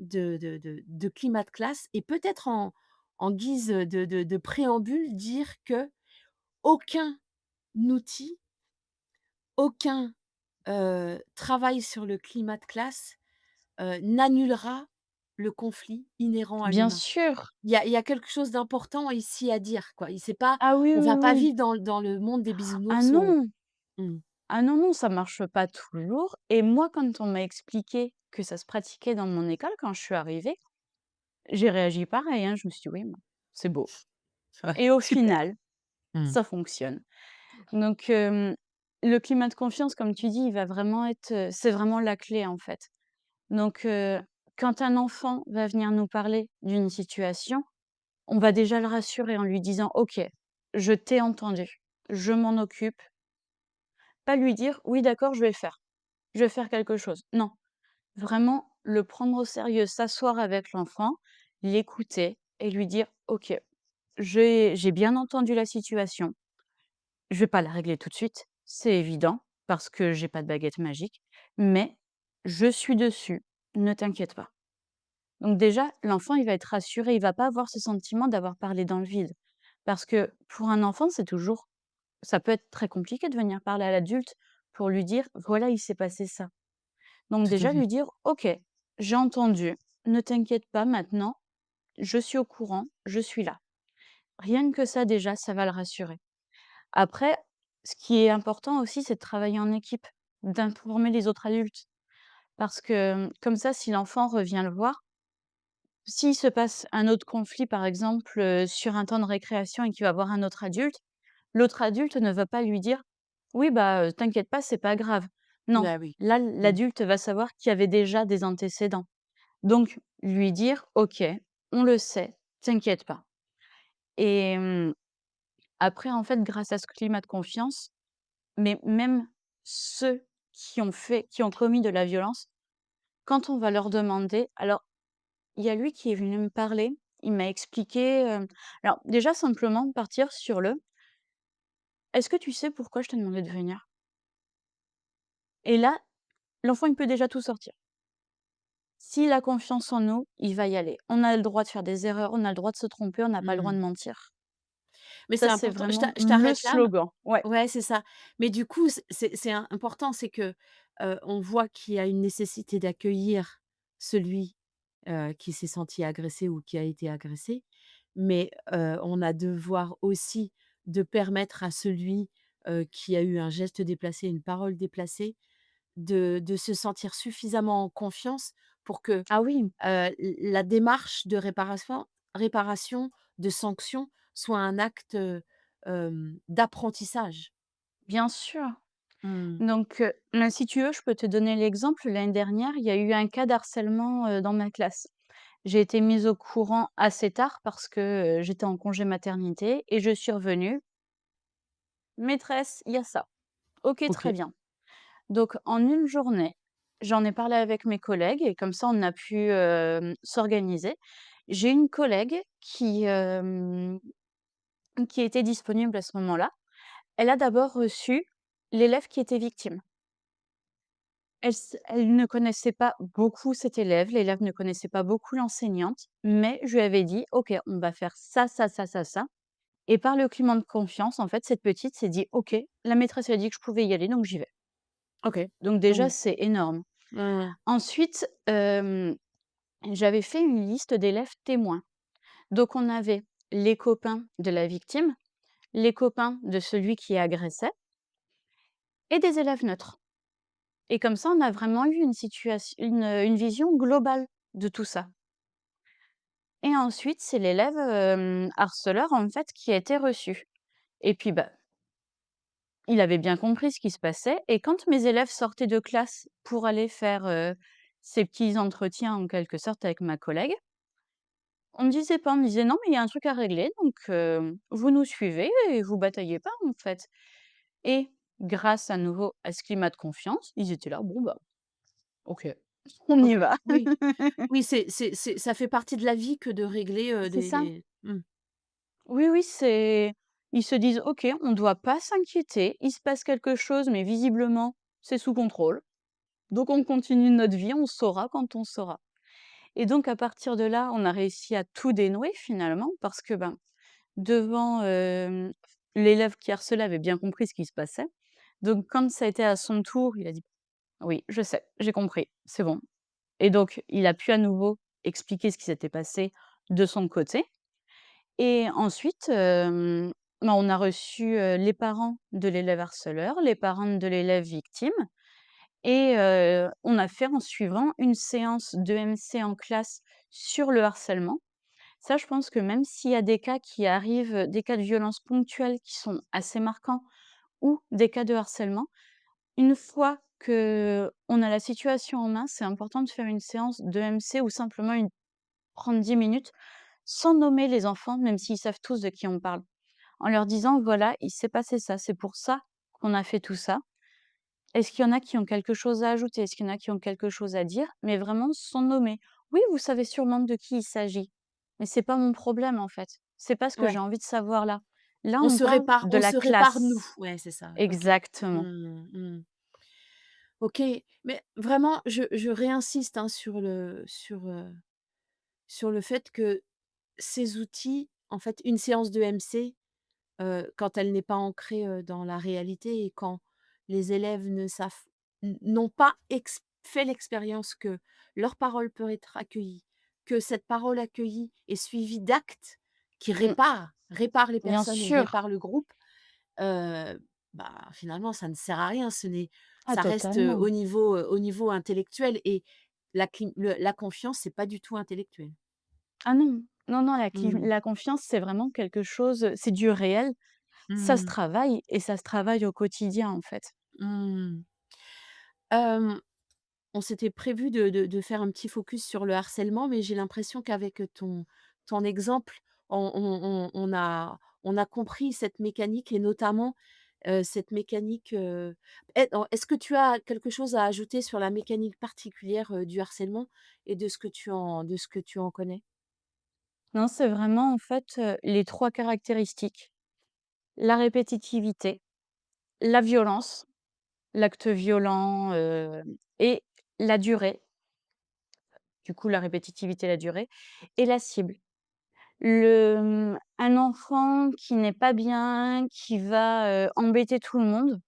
climat de classe et peut-être en guise de préambule, dire que aucun outil, aucun, travail sur le climat de classe, n'annulera le conflit inhérent à bien l'humain. sûr! Il y a quelque chose d'important ici à dire, quoi. C'est pas Ah oui, on oui, va pas oui. vivre dans le monde des Ah bisounours où on non! mmh, Ah non, non, ça marche pas toujours et moi, quand on m'a expliqué que ça se pratiquait dans mon école, quand je suis arrivée, j'ai réagi pareil, hein. Je me suis dit: «Oui, ben, c'est beau» ouais, et au super. final, Mmh. ça fonctionne. Donc le climat de confiance, comme tu dis, il va vraiment être, c'est vraiment la clé, en fait. Donc quand un enfant va venir nous parler d'une situation, on va déjà le rassurer en lui disant: «OK, je t'ai entendu, je m'en occupe». Pas lui dire: «Oui, d'accord, je vais faire quelque chose». Non, vraiment le prendre au sérieux, s'asseoir avec l'enfant, l'écouter et lui dire: «OK, j'ai bien entendu la situation. Je vais pas la régler tout de suite, c'est évident, parce que j'ai pas de baguette magique, mais je suis dessus, ne t'inquiète pas». Donc déjà, l'enfant, il va être rassuré, il va pas avoir ce sentiment d'avoir parlé dans le vide. Parce que pour un enfant, ça peut être très compliqué de venir parler à l'adulte pour lui dire: «Voilà, il s'est passé ça». Donc Tout à déjà fait. lui dire: «OK, j'ai entendu, ne t'inquiète pas maintenant, je suis au courant, je suis là». Rien que ça déjà, ça va le rassurer. Après, ce qui est important aussi, c'est de travailler en équipe, d'informer les autres adultes. Parce que, comme ça, si l'enfant revient le voir, s'il se passe un autre conflit, par exemple, sur un temps de récréation et qu'il va voir un autre adulte, l'autre adulte ne va pas lui dire: «Oui, bah, t'inquiète pas, c'est pas grave». Non, Bah, oui. là, Mmh. l'adulte va savoir qu'il y avait déjà des antécédents. Donc lui dire: «OK, on le sait, t'inquiète pas» et après, en fait, grâce à ce climat de confiance, mais même ceux qui ont commis de la violence, quand on va leur demander alors, il y a lui qui est venu me parler, il m'a expliqué, alors déjà simplement partir sur le: «Est-ce que tu sais pourquoi je t'ai demandé de venir?» Et là, l'enfant, il peut déjà tout sortir. S'il a confiance en nous, il va y aller. On a le droit de faire des erreurs, on a le droit de se tromper, on n'a pas le droit Mmh. de mentir. Mais Ça, c'est c'est important, vraiment je le t'arrête là. slogan. Ouais. Ouais, c'est ça. Mais du coup, c'est important, c'est que, on voit qu'il y a une nécessité d'accueillir celui, qui s'est senti agressé ou qui a été agressé, mais on a devoir aussi de permettre à celui, qui a eu un geste déplacé, une parole déplacée, de se sentir suffisamment en confiance pour que, Ah oui, la démarche de réparation, de sanction soit un acte, d'apprentissage. bien sûr. Mmh. Donc, bah, si tu veux, je peux te donner l'exemple. L'année dernière, il y a eu un cas d'harcèlement, dans ma classe. J'ai été mise au courant assez tard parce que, j'étais en congé maternité et je suis revenue: «Maîtresse, il y a ça». «OK, très OK, bien». Donc en une journée, j'en ai parlé avec mes collègues et comme ça on a pu, s'organiser. J'ai une collègue qui était disponible à ce moment-là. Elle a d'abord reçu l'élève qui était victime. Elle ne connaissait pas beaucoup cet élève, l'élève ne connaissait pas beaucoup l'enseignante, mais je lui avais dit: «OK, on va faire ça, ça, ça, ça, ça», et par le climat de confiance, en fait, cette petite s'est dit: «OK, la maîtresse a dit que je pouvais y aller, donc j'y vais». OK. Donc déjà, Mmh. c'est énorme. Mmh. Ensuite, j'avais fait une liste d'élèves témoins. Donc on avait les copains de la victime, les copains de celui qui agressait et des élèves neutres. Et comme ça, on a vraiment eu une vision globale de tout ça. Et ensuite, c'est l'élève, harceleur, en fait, qui a été reçu. Et puis, bah, il avait bien compris ce qui se passait et quand mes élèves sortaient de classe pour aller faire, ces petits entretiens, en quelque sorte, avec ma collègue, on me disait pas, on me disait: «Non, mais il y a un truc à régler, donc vous nous suivez et vous bataillez pas, en fait». Et grâce à nouveau à ce climat de confiance, ils étaient là: «Bon, bah, OK, on y OK. va». Oui. Oui, c'est ça fait partie de la vie que de régler, C'est ça. des mmh. Oui, oui, c'est ils se disent: «OK, on ne doit pas s'inquiéter, il se passe quelque chose, mais visiblement, c'est sous contrôle. Donc on continue notre vie, on saura quand on saura». Et donc à partir de là, on a réussi à tout dénouer finalement parce que, ben, devant, l'élève qui harcelait avait bien compris ce qui se passait. Donc quand ça a été à son tour, il a dit: «Oui, je sais, j'ai compris, c'est bon». Et donc il a pu à nouveau expliquer ce qui s'était passé de son côté. Et ensuite, bah, on a reçu, les parents de l'élève harceleur, les parents de l'élève victime et on a fait en suivant une séance d'EMC en classe sur le harcèlement. Ça, je pense que même s'il y a des cas qui arrivent, des cas de violence ponctuels qui sont assez marquants ou des cas de harcèlement, une fois qu'on a la situation en main, c'est important de faire une séance d'EMC ou simplement prendre 10 minutes sans nommer les enfants, même s'ils savent tous de qui on parle. En leur disant: «Voilà, il s'est passé ça, c'est pour ça qu'on a fait tout ça. Est-ce qu'il y en a qui ont quelque chose à ajouter? Est-ce qu'il y en a qui ont quelque chose à dire?» Mais vraiment sans nommer. «Oui, vous savez sûrement de qui il s'agit, mais c'est pas mon problème, en fait. C'est pas ce que j'ai Ouais. envie de savoir là. Là, on parle de On la se répare nous. classe». Ouais, c'est ça. OK. Exactement. Mmh, mmh. OK, mais vraiment, je réinsiste, hein, sur le fait que ces outils, en fait, une séance de MC, quand elle n'est pas ancrée, dans la réalité et quand les élèves ne savent n'ont pas fait l'expérience que leur parole peut être accueillie, que cette parole accueillie est suivie d'actes qui Mmh, réparent les bien personnes et sûr. réparent le groupe, bah, finalement ça ne sert à rien. Ah Ça reste, totalement. au niveau intellectuel et la confiance, c'est pas du tout intellectuel. Ah non, non, non, Mmh. la confiance, c'est vraiment quelque chose, c'est du réel. Ça se Mmh. travaille et ça se travaille au quotidien, en fait. Mmh. Hem On s'était prévu de faire un petit focus sur le harcèlement, mais j'ai l'impression qu'avec ton exemple, on a compris cette mécanique et notamment, cette mécanique, est-ce que tu as quelque chose à ajouter sur la mécanique particulière, du harcèlement et de ce que tu en connais? Non, c'est vraiment, en fait, les 3 caractéristiques: la répétitivité, la violence, l'acte violent, et la durée. du coup la répétitivité, la durée et la cible. Un enfant qui n'est pas bien, qui va, embêter tout le monde,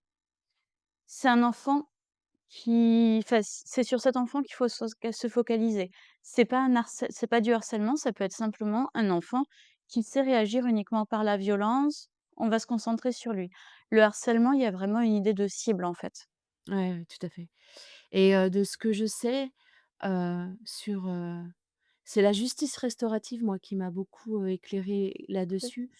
c'est un enfant c'est sur cet enfant qu'il faut se focaliser. C'est pas du harcèlement, ça peut être simplement un enfant qui sait réagir uniquement par la violence, on va se concentrer sur lui. Le harcèlement, il y a vraiment une idée de cible, en fait. Ouais, ouais, tout à fait. Et de ce que je sais, sur, c'est la justice restaurative, moi, qui m'a beaucoup, éclairée là-dessus,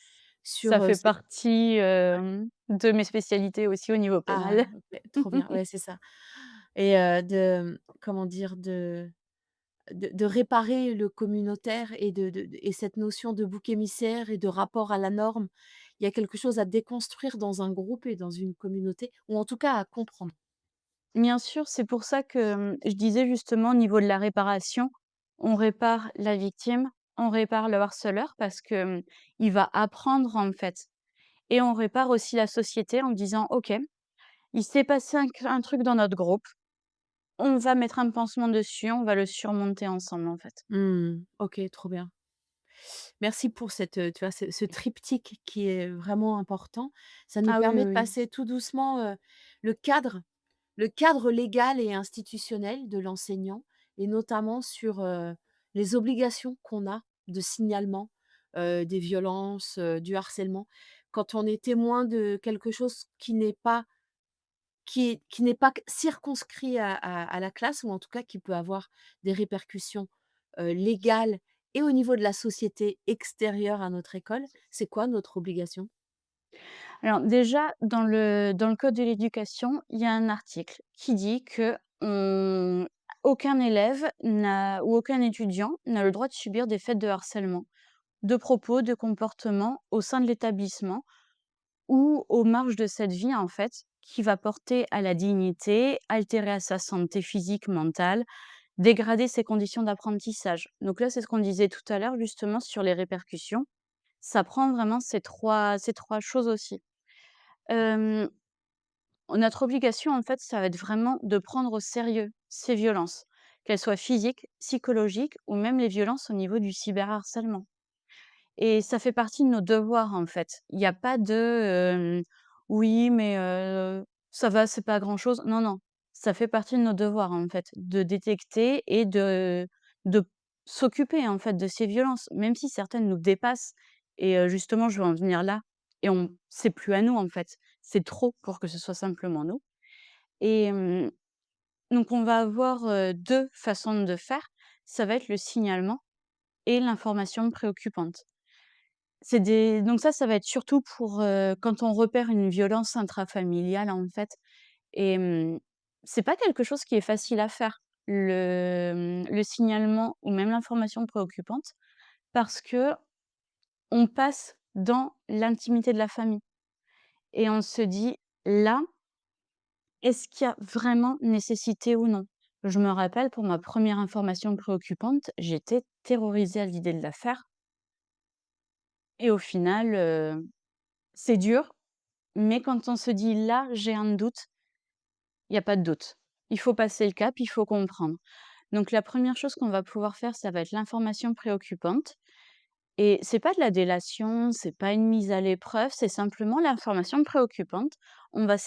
Ça sur, fait ces partie, de mes spécialités aussi au niveau ah, pénal. OK, trop bien, ouais, c'est ça. Et comment dire? De réparer le communautaire et et cette notion de bouc émissaire et de rapport à la norme. Il y a quelque chose à déconstruire dans un groupe et dans une communauté, ou en tout cas à comprendre. Bien sûr, c'est pour ça que, je disais justement au niveau de la réparation, on répare la victime, on répare le harceleur parce que, il va apprendre en fait et on répare aussi la société en disant: «OK, il s'est passé un truc dans notre groupe, on va mettre un pansement dessus, on va le surmonter ensemble en fait». Mmh. OK, trop bien. Merci pour cette, tu vois, ce triptyque qui est vraiment important. Ça nous Ah oui, oui, permet de oui. passer tout doucement, le cadre le cadre légal et institutionnel de l'enseignant, et notamment sur, les obligations qu'on a de signalement, des violences, du harcèlement. Quand on est témoin de quelque chose qui n'est pas circonscrit à la classe, ou en tout cas qui peut avoir des répercussions, légales et au niveau de la société extérieure à notre école, c'est quoi notre obligation? Alors déjà, dans le code de l'éducation, il y a un article qui dit que on aucun élève n'a ou aucun étudiant n'a le droit de subir des faits de harcèlement, de propos, de comportements au sein de l'établissement ou aux marges de cette vie, en fait, qui va porter à la dignité, altérer à sa santé physique, mentale, dégrader ses conditions d'apprentissage. Donc là, c'est ce qu'on disait tout à l'heure justement sur les répercussions. Ça prend vraiment ces 3 choses aussi. Hem, Notre obligation, en fait, ça va être vraiment de prendre au sérieux ces violences, qu'elles soient physiques, psychologiques ou même les violences au niveau du cyberharcèlement. Et ça fait partie de nos devoirs, en fait. Il y a pas de, «Oui, mais ça va, c'est pas grand-chose». Non, non, ça fait partie de nos devoirs, en fait, de détecter et de s'occuper, en fait, de ces violences, même si certaines nous dépassent et justement, je veux en venir là et on c'est plus à nous, en fait. C'est trop pour que ce soit simplement nous et donc on va avoir, 2 façons de faire. Ça va être le signalement et l'information préoccupante. C'est des Donc ça va être surtout pour, quand on repère une violence intrafamiliale, en fait et c'est pas quelque chose qui est facile à faire, le signalement ou même l'information préoccupante parce que on passe dans l'intimité de la famille et on se dit: «Là, est-ce qu'il y a vraiment nécessité ou non?» Je me rappelle pour ma première information préoccupante, j'étais terrorisée à l'idée de la faire et au final, c'est dur. Mais quand on se dit: «Là, j'ai un doute», il y a pas de doute. Il faut passer le cap, il faut comprendre. Donc la première chose qu'on va pouvoir faire, ça va être l'information préoccupante et c'est pas de la délation, c'est pas une mise à l'épreuve, c'est simplement l'information préoccupante. On va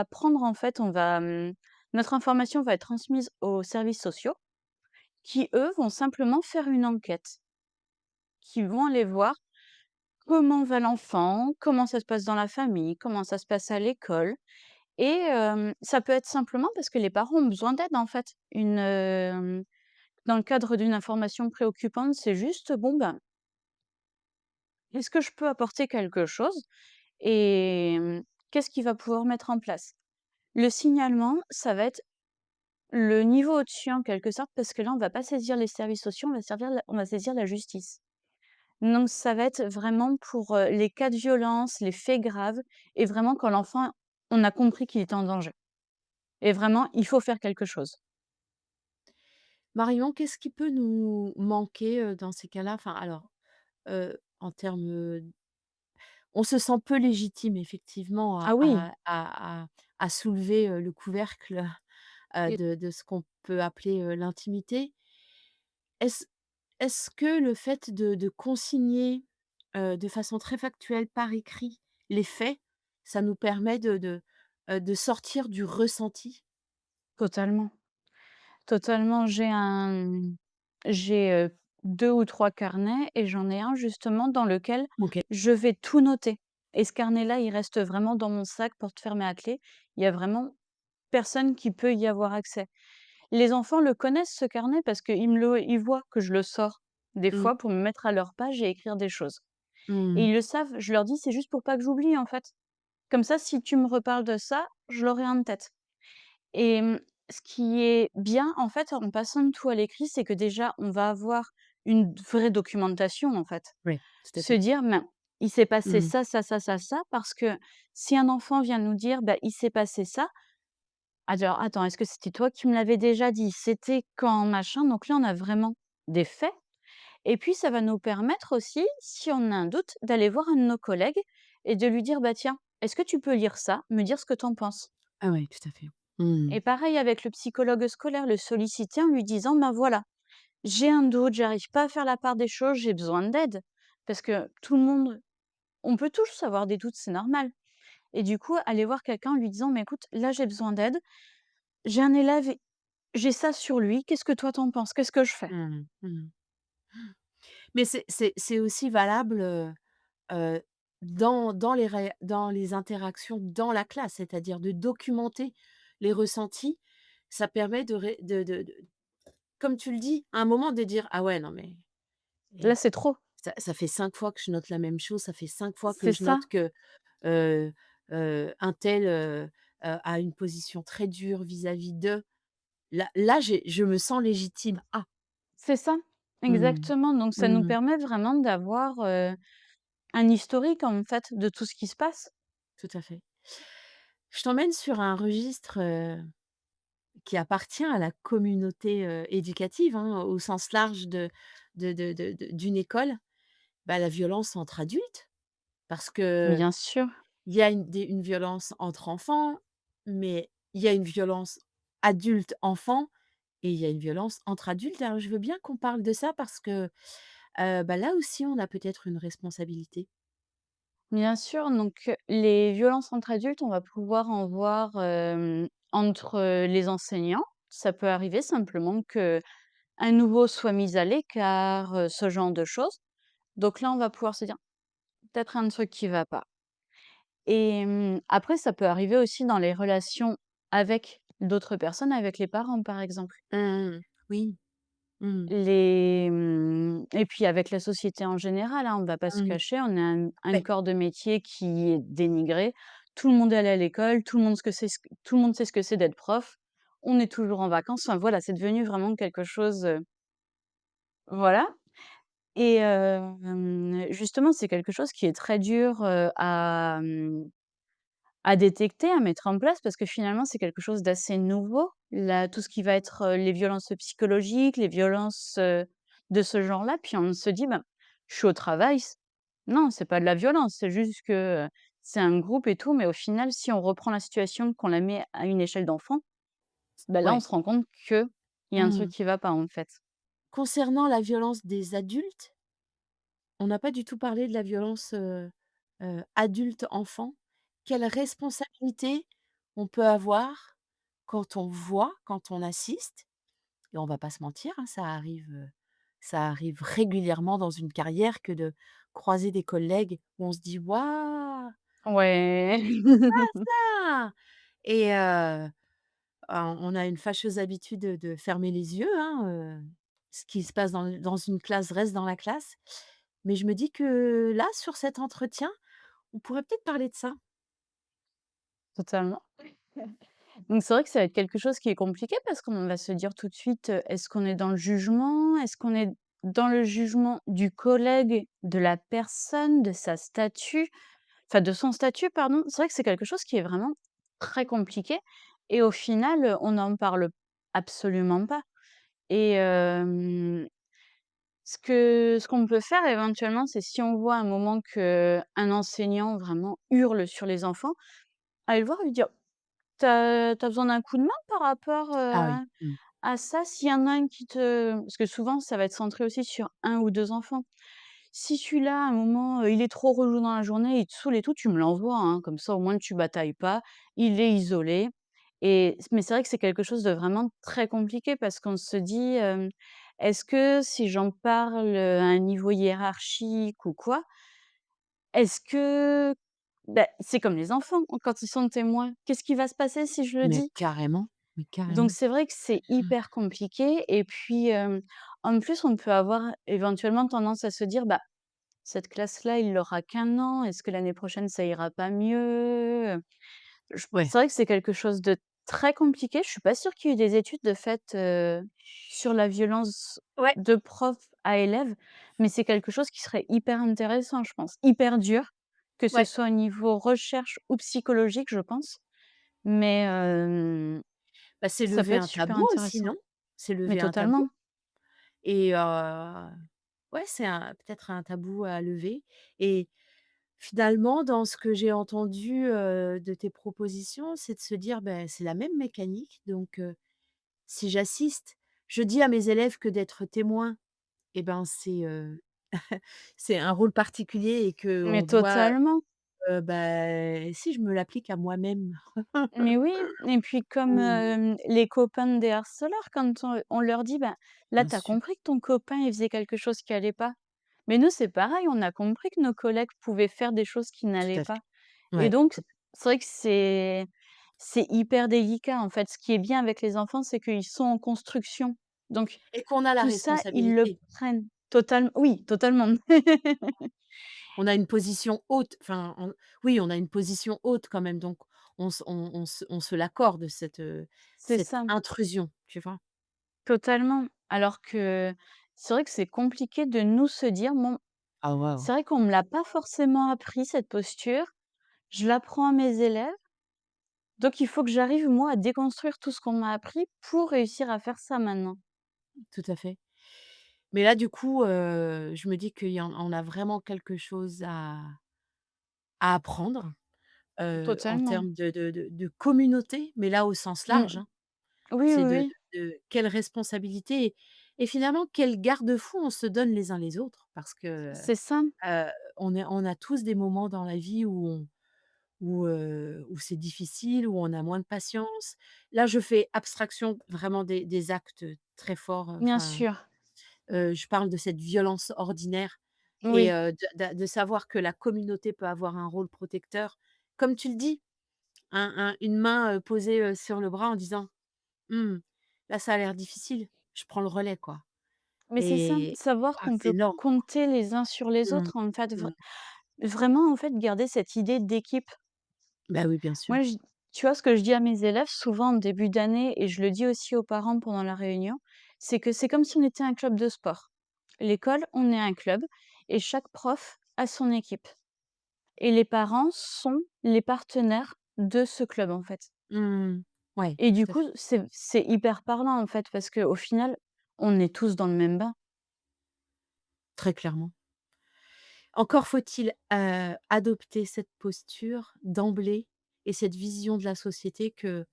prendre en fait, notre information va être transmise aux services sociaux qui, eux, vont simplement faire une enquête, qui vont aller voir comment va l'enfant, comment ça se passe dans la famille, comment ça se passe à l'école. Et ça peut être simplement parce que les parents ont besoin d'aide, en fait. Dans le cadre d'une information préoccupante, c'est juste: «Bon, ben, est-ce que je peux apporter quelque chose et qu'est-ce qu'il va pouvoir mettre en place?» Le signalement, ça va être le niveau au-dessus, en quelque sorte, parce que là, on va pas saisir les services sociaux, on va saisir la justice. Donc ça va être vraiment pour, les cas de violence, les faits graves et vraiment quand l'enfant on a compris qu'il était en danger et vraiment, il faut faire quelque chose. Marion, qu'est-ce qui peut nous manquer, dans ces cas-là? Enfin alors, en termes, on se sent peu légitime effectivement Ah oui! à soulever, le couvercle Et de ce qu'on peut appeler, l'intimité. Est-ce est-ce que le fait de consigner, de façon très factuelle par écrit les faits, ça nous permet de sortir du ressenti? totalement, totalement, j'ai, 2 ou 3 carnets et j'en ai un justement dans lequel OK. je vais tout noter et ce carnet-là, il reste vraiment dans mon sac, porte fermée à clé. Il y a vraiment personne qui peut y avoir accès. Les enfants le connaissent ce carnet parce qu'ils voient que je le sors des Mmh. fois pour me mettre à leur page et écrire des choses et Mmh. ils le savent. Je leur dis: «C'est juste pour pas que j'oublie, en fait. Comme ça, si tu me reparles de ça, je l'aurai en tête». Et ce qui est bien, en fait, en passant tout à l'écrit, c'est que déjà, on va avoir une vraie documentation, en fait. Oui, tout à Se fait. dire: «Ben, il s'est passé Mmh. ça, ça, ça, ça, ça», parce que si un enfant vient nous dire: «Bah, il s'est passé ça», alors: «Attends, est-ce que c'était toi qui me l'avais déjà dit? C'était quand? Machin». Donc là, on a vraiment des faits et puis ça va nous permettre aussi, si on a un doute, d'aller voir un de nos collègues et de lui dire: «Bah, tiens, est-ce que tu peux lire ça? Me dire ce que tu en penses». Ah ouais, tout à fait. Mmh. Et pareil avec le psychologue scolaire, le solliciter en lui disant: «Ben, voilà, j'ai un doute, j'arrive pas à faire la part des choses, j'ai besoin d'aide». Parce que tout le monde on peut tous avoir des doutes, c'est normal. Et du coup, aller voir quelqu'un en lui disant: «Mais écoute, là, j'ai besoin d'aide, j'ai un élève, j'ai ça sur lui, qu'est-ce que toi t'en penses? Qu'est-ce que je fais?» Mmh. Mmh. Mais c'est aussi valable, heu, dans les interactions dans la classe, c'est-à-dire de documenter les ressentis. Ça permet de comme tu le dis, à un moment de dire: «Ah ouais, non mais Là, et c'est trop. ça fait 5 fois que je note la même chose, ça fait 5 fois que C'est je ça, note que, heu untel, a une position très dure vis-à-vis de». Là, je me sens légitime. Ah! c'est ça, Mmh. exactement. Donc ça nous Mmh. permet vraiment d'avoir, un historique, en fait, de tout ce qui se passe. Tout à fait. Je t'emmène sur un registre, qui appartient à la communauté, éducative, hein, au sens large d'une école. Bah, la violence entre adultes, parce qu'il Bien sûr. y a une violence entre enfants, mais il y a une violence adulte-enfant et il y a une violence entre adultes. Alors je veux bien qu'on parle de ça parce que, bah, là aussi on a peut-être une responsabilité. Bien sûr, donc les violences entre adultes, on va pouvoir en voir, entre, les enseignants. Ça peut arriver simplement qu'un nouveau soit mis à l'écart, ce genre de choses. Donc là, on va pouvoir se dire: «Peut-être un truc qui va pas». Et après ça peut arriver aussi dans les relations avec d'autres personnes, avec les parents, par exemple. Mmh. Oui. Mmh. Et puis avec la société en général, hein, on ne va pas se Mmh. cacher, on a un Ouais. corps de métier qui est dénigré. Tout le monde est allé à l'école, tout le monde sait ce que c'est d'être prof. On est toujours en vacances, enfin voilà, c'est devenu vraiment quelque chose, voilà. Et justement, c'est quelque chose qui est très dur, à détecter, à mettre en place parce que finalement, c'est quelque chose d'assez nouveau. Là, tout ce qui va être, les violences psychologiques, les violences, de ce genre-là, puis on se dit: «Ben, je suis au travail, non, c'est pas de la violence, c'est juste que, c'est un groupe et tout», mais au final, si on reprend la situation, qu'on la met à une échelle d'enfant, ben là, on Ouais. se rend compte qu'il y a un truc Mmh. qui va pas, en fait. Concernant la violence des adultes, on n'a pas du tout parlé de la violence, adulte-enfant. Quelle responsabilité on peut avoir quand on voit, quand on assiste et on va pas se mentir, hein, ça arrive régulièrement dans une carrière que de croiser des collègues où on se dit: «Waouh! Ouais. Ça!» et on a une fâcheuse habitude de fermer les yeux, hein, ce qui se passe dans une classe reste dans la classe. Mais je me dis que là, sur cet entretien, on pourrait peut-être parler de ça. Totalement. Donc c'est vrai que ça va être quelque chose qui est compliqué parce qu'on va se dire tout de suite, est-ce qu'on est dans le jugement? Est-ce qu'on est dans le jugement du collègue, de la personne, de sa statut, enfin de son statut, pardon? C'est vrai que c'est quelque chose qui est vraiment très compliqué et au final, on n'en parle absolument pas. Et ce qu'on peut faire éventuellement, c'est si on voit un moment qu'un enseignant vraiment hurle sur les enfants, aller le voir et lui dire: tu as besoin d'un coup de main par rapport, Ah oui. Mmh. à ça? S'il y en a un qui te parce que souvent ça va être centré aussi sur un ou 2 enfants. Si celui-là, à un moment, il est trop relou dans la journée, il te saoule et tout, tu me l'envoies, hein, comme ça au moins tu batailles pas. Il est isolé mais c'est vrai que c'est quelque chose de vraiment très compliqué parce qu'on se dit, «Est-ce que si j'en parle, à un niveau hiérarchique ou quoi, est-ce que» c'est comme les enfants quand ils sont témoins. Qu'est-ce qui va se passer si je le Mais dis? carrément, mais Donc carrément. c'est vrai que c'est hyper compliqué et puis, en plus, on peut avoir éventuellement tendance à se dire: «Bah, cette classe-là, il aura qu'un an, est-ce que l'année prochaine ça ira pas mieux?» Je Ouais, c'est vrai que c'est quelque chose de très compliqué. Je suis pas sûre qu'il y ait eu des études de fait, sur la violence ouais, de prof à élève, mais c'est quelque chose qui serait hyper intéressant, je pense. Hyper dur, que ce ouais. soit au niveau recherche ou psychologique, je pense, mais Bah, c'est ça peut lever être un super tabou aussi, intéressant. non? C'est Mais lever un tabou totalement. et ouais, c'est un peut-être un tabou à lever et finalement, dans ce que j'ai entendu, de tes propositions, c'est de se dire: «Beh, c'est la même mécanique donc si j'assiste, je dis à mes élèves que d'être témoin et ben, c'est un rôle particulier et Mais qu'on doit, totalement. bah, si je me l'applique à moi-même». Mais oui et puis comme, Mmh. les copains des harceleurs quand on leur dit: «Bah, là, Bien tu as sûr, compris que ton copain, il faisait quelque chose qui allait pas». Mais nous, c'est pareil, on a compris que nos collègues pouvaient faire des choses qui tout n'allaient à fait. pas et Ouais, donc tout c'est vrai que c'est hyper délicat, en fait. Ce qui est bien avec les enfants, c'est qu'ils sont en construction. Donc et qu'on a la tout ça, ils le responsabilité. prennent oui, totalement. On a une position haute, enfin, oui, on a une position haute quand même, donc on se l'accorde cette, C'est cette ça. intrusion, tu vois? Totalement. Alors que c'est vrai que c'est compliqué de nous se dire: «Bon, Ah waouh! c'est vrai qu'on me l'a pas forcément appris cette posture, je l'apprends à mes élèves, donc il faut que j'arrive moi à déconstruire tout ce qu'on m'a appris pour réussir à faire ça maintenant». Tout à fait. Mais là, du coup, je me dis qu'il y en on a vraiment quelque chose à apprendre, en Totalement. termes de communauté, mais là, au sens large, Mmh. hein. Oui, C'est oui, oui, de quelle responsabilité et finalement, quels garde-fous on se donne les uns les autres parce que, c'est ça. on a tous des moments dans la vie où c'est difficile, où on a moins de patience. Là, je fais abstraction vraiment des actes très forts, Bien enfin, sûr. je parle de cette violence ordinaire et Oui, de savoir que la communauté peut avoir un rôle protecteur. Comme tu le dis, une main, posée, sur le bras en disant: «Mmh, là, ça a l'air difficile, je prends le relais, quoi» mais c'est ça, et savoir waouh, qu'on c'est peut énorme. compter les uns sur les Mmh. autres, en fait, Mmh. vraiment, en fait, garder cette idée d'équipe. Bah, oui, bien sûr. Moi, tu vois, ce que je dis à mes élèves souvent en début d'année et je le dis aussi aux parents pendant la réunion, c'est que c'est comme si on était un club de sport. L'école, on est un club et chaque prof a son équipe. Et les parents sont les partenaires de ce club, en fait. Mmh. Ouais, Et du tout à coup, fait, c'est hyper parlant, en fait, parce qu'au final, on est tous dans le même bain. très clairement. Encore faut-il, adopter cette posture d'emblée et cette vision de la société que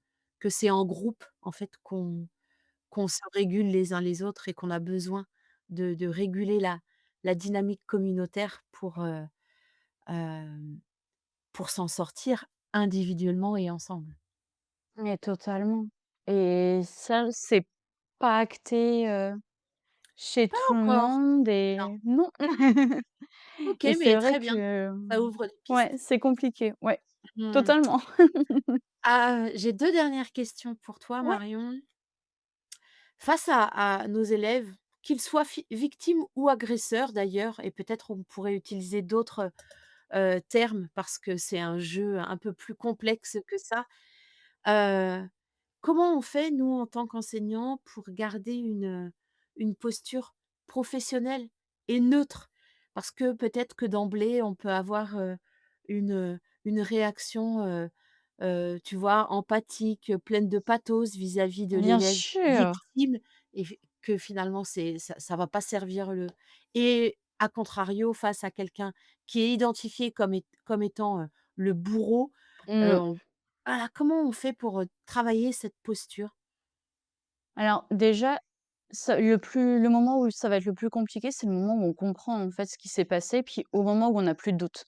c'est en groupe, en fait, qu'on se régule les uns les autres et qu'on a besoin de réguler la dynamique communautaire hem, pour s'en sortir individuellement et ensemble. Mais totalement. Et ça, c'est pas acté, chez Pas tout le encore, monde non. et non. OK, Et c'est mais vrai très bien, que, ça ouvre des ouais, pistes. c'est compliqué, ouais, Mmh. totalement. Ah, j'ai 2 dernières questions pour toi, Ouais, Marion. Face à nos élèves, qu'ils soient victimes ou agresseurs d'ailleurs et peut-être on pourrait utiliser d'autres, termes parce que c'est un jeu un peu plus complexe que ça. Heu, Comment on fait nous en tant qu'enseignants pour garder une posture professionnelle et neutre? Parce que peut-être que d'emblée on peut avoir, une réaction, tu vois, empathique, pleine de pathos vis-à-vis de bien l'élève sûr. victime et que finalement ça va pas servir le et à contrario, face à quelqu'un qui est identifié comme étant, le bourreau, Mmh. voilà, comment on fait pour, travailler cette posture? Alors déjà, ça le moment où ça va être le plus compliqué, c'est le moment où on comprend, en fait, ce qui s'est passé, puis au moment où on n'a plus de doute.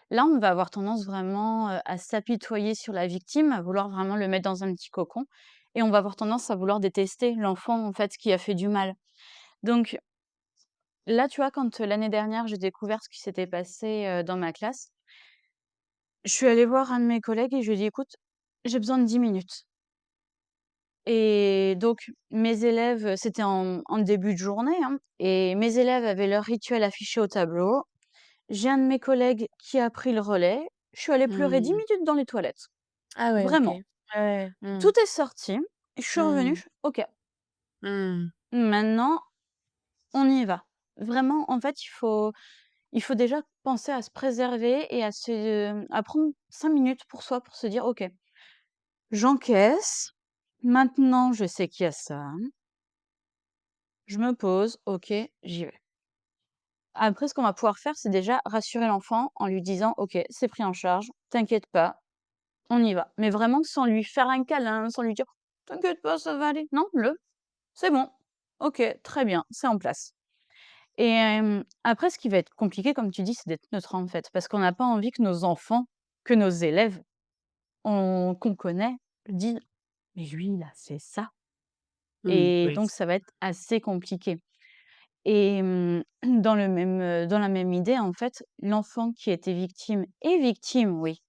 Là, on va avoir tendance vraiment, à s'apitoyer sur la victime, à vouloir vraiment le mettre dans un petit cocon et on va avoir tendance à vouloir détester l'enfant, en fait, qui a fait du mal. Donc là, tu vois, quand, l'année dernière, j'ai découvert ce qui s'était passé, dans ma classe, je suis allée voir un de mes collègues et je lui ai dit: «Écoute, j'ai besoin de 10 minutes». Et donc mes élèves, c'était en début de journée, hein, et mes élèves avaient leur rituel affiché au tableau. J'ai un de mes collègues qui a pris le relais. Je suis allée pleurer 10 Mmh. minutes dans les toilettes. Ah ouais, OK. Vraiment. Ouais, ouais. Mmh. Tout est sorti. Je suis revenue, Mmh. je «OK, Mmh. maintenant on y va». Vraiment, en fait, il faut déjà penser à se préserver et à prendre 5 minutes pour soi, pour se dire: «OK, j'encaisse, maintenant je sais qu'il y a ça, je me pose, OK, j'y vais». Après, ce qu'on va pouvoir faire, c'est déjà rassurer l'enfant en lui disant: «OK, c'est pris en charge, t'inquiète pas, on y va». Mais vraiment sans lui faire un câlin, sans lui dire: «T'inquiète pas, ça va aller». Non, «C'est bon, OK, très bien, c'est en place». Et après ce qui va être compliqué, comme tu dis, c'est d'être neutre, en fait, parce qu'on n'a pas envie que nos enfants, que nos élèves, qu'on connaît, disent: «Mais lui, il a fait ça». Mmh. Et Oui. donc ça va être assez compliqué. Et dans la même idée, en fait, l'enfant qui a été victime est victime, oui,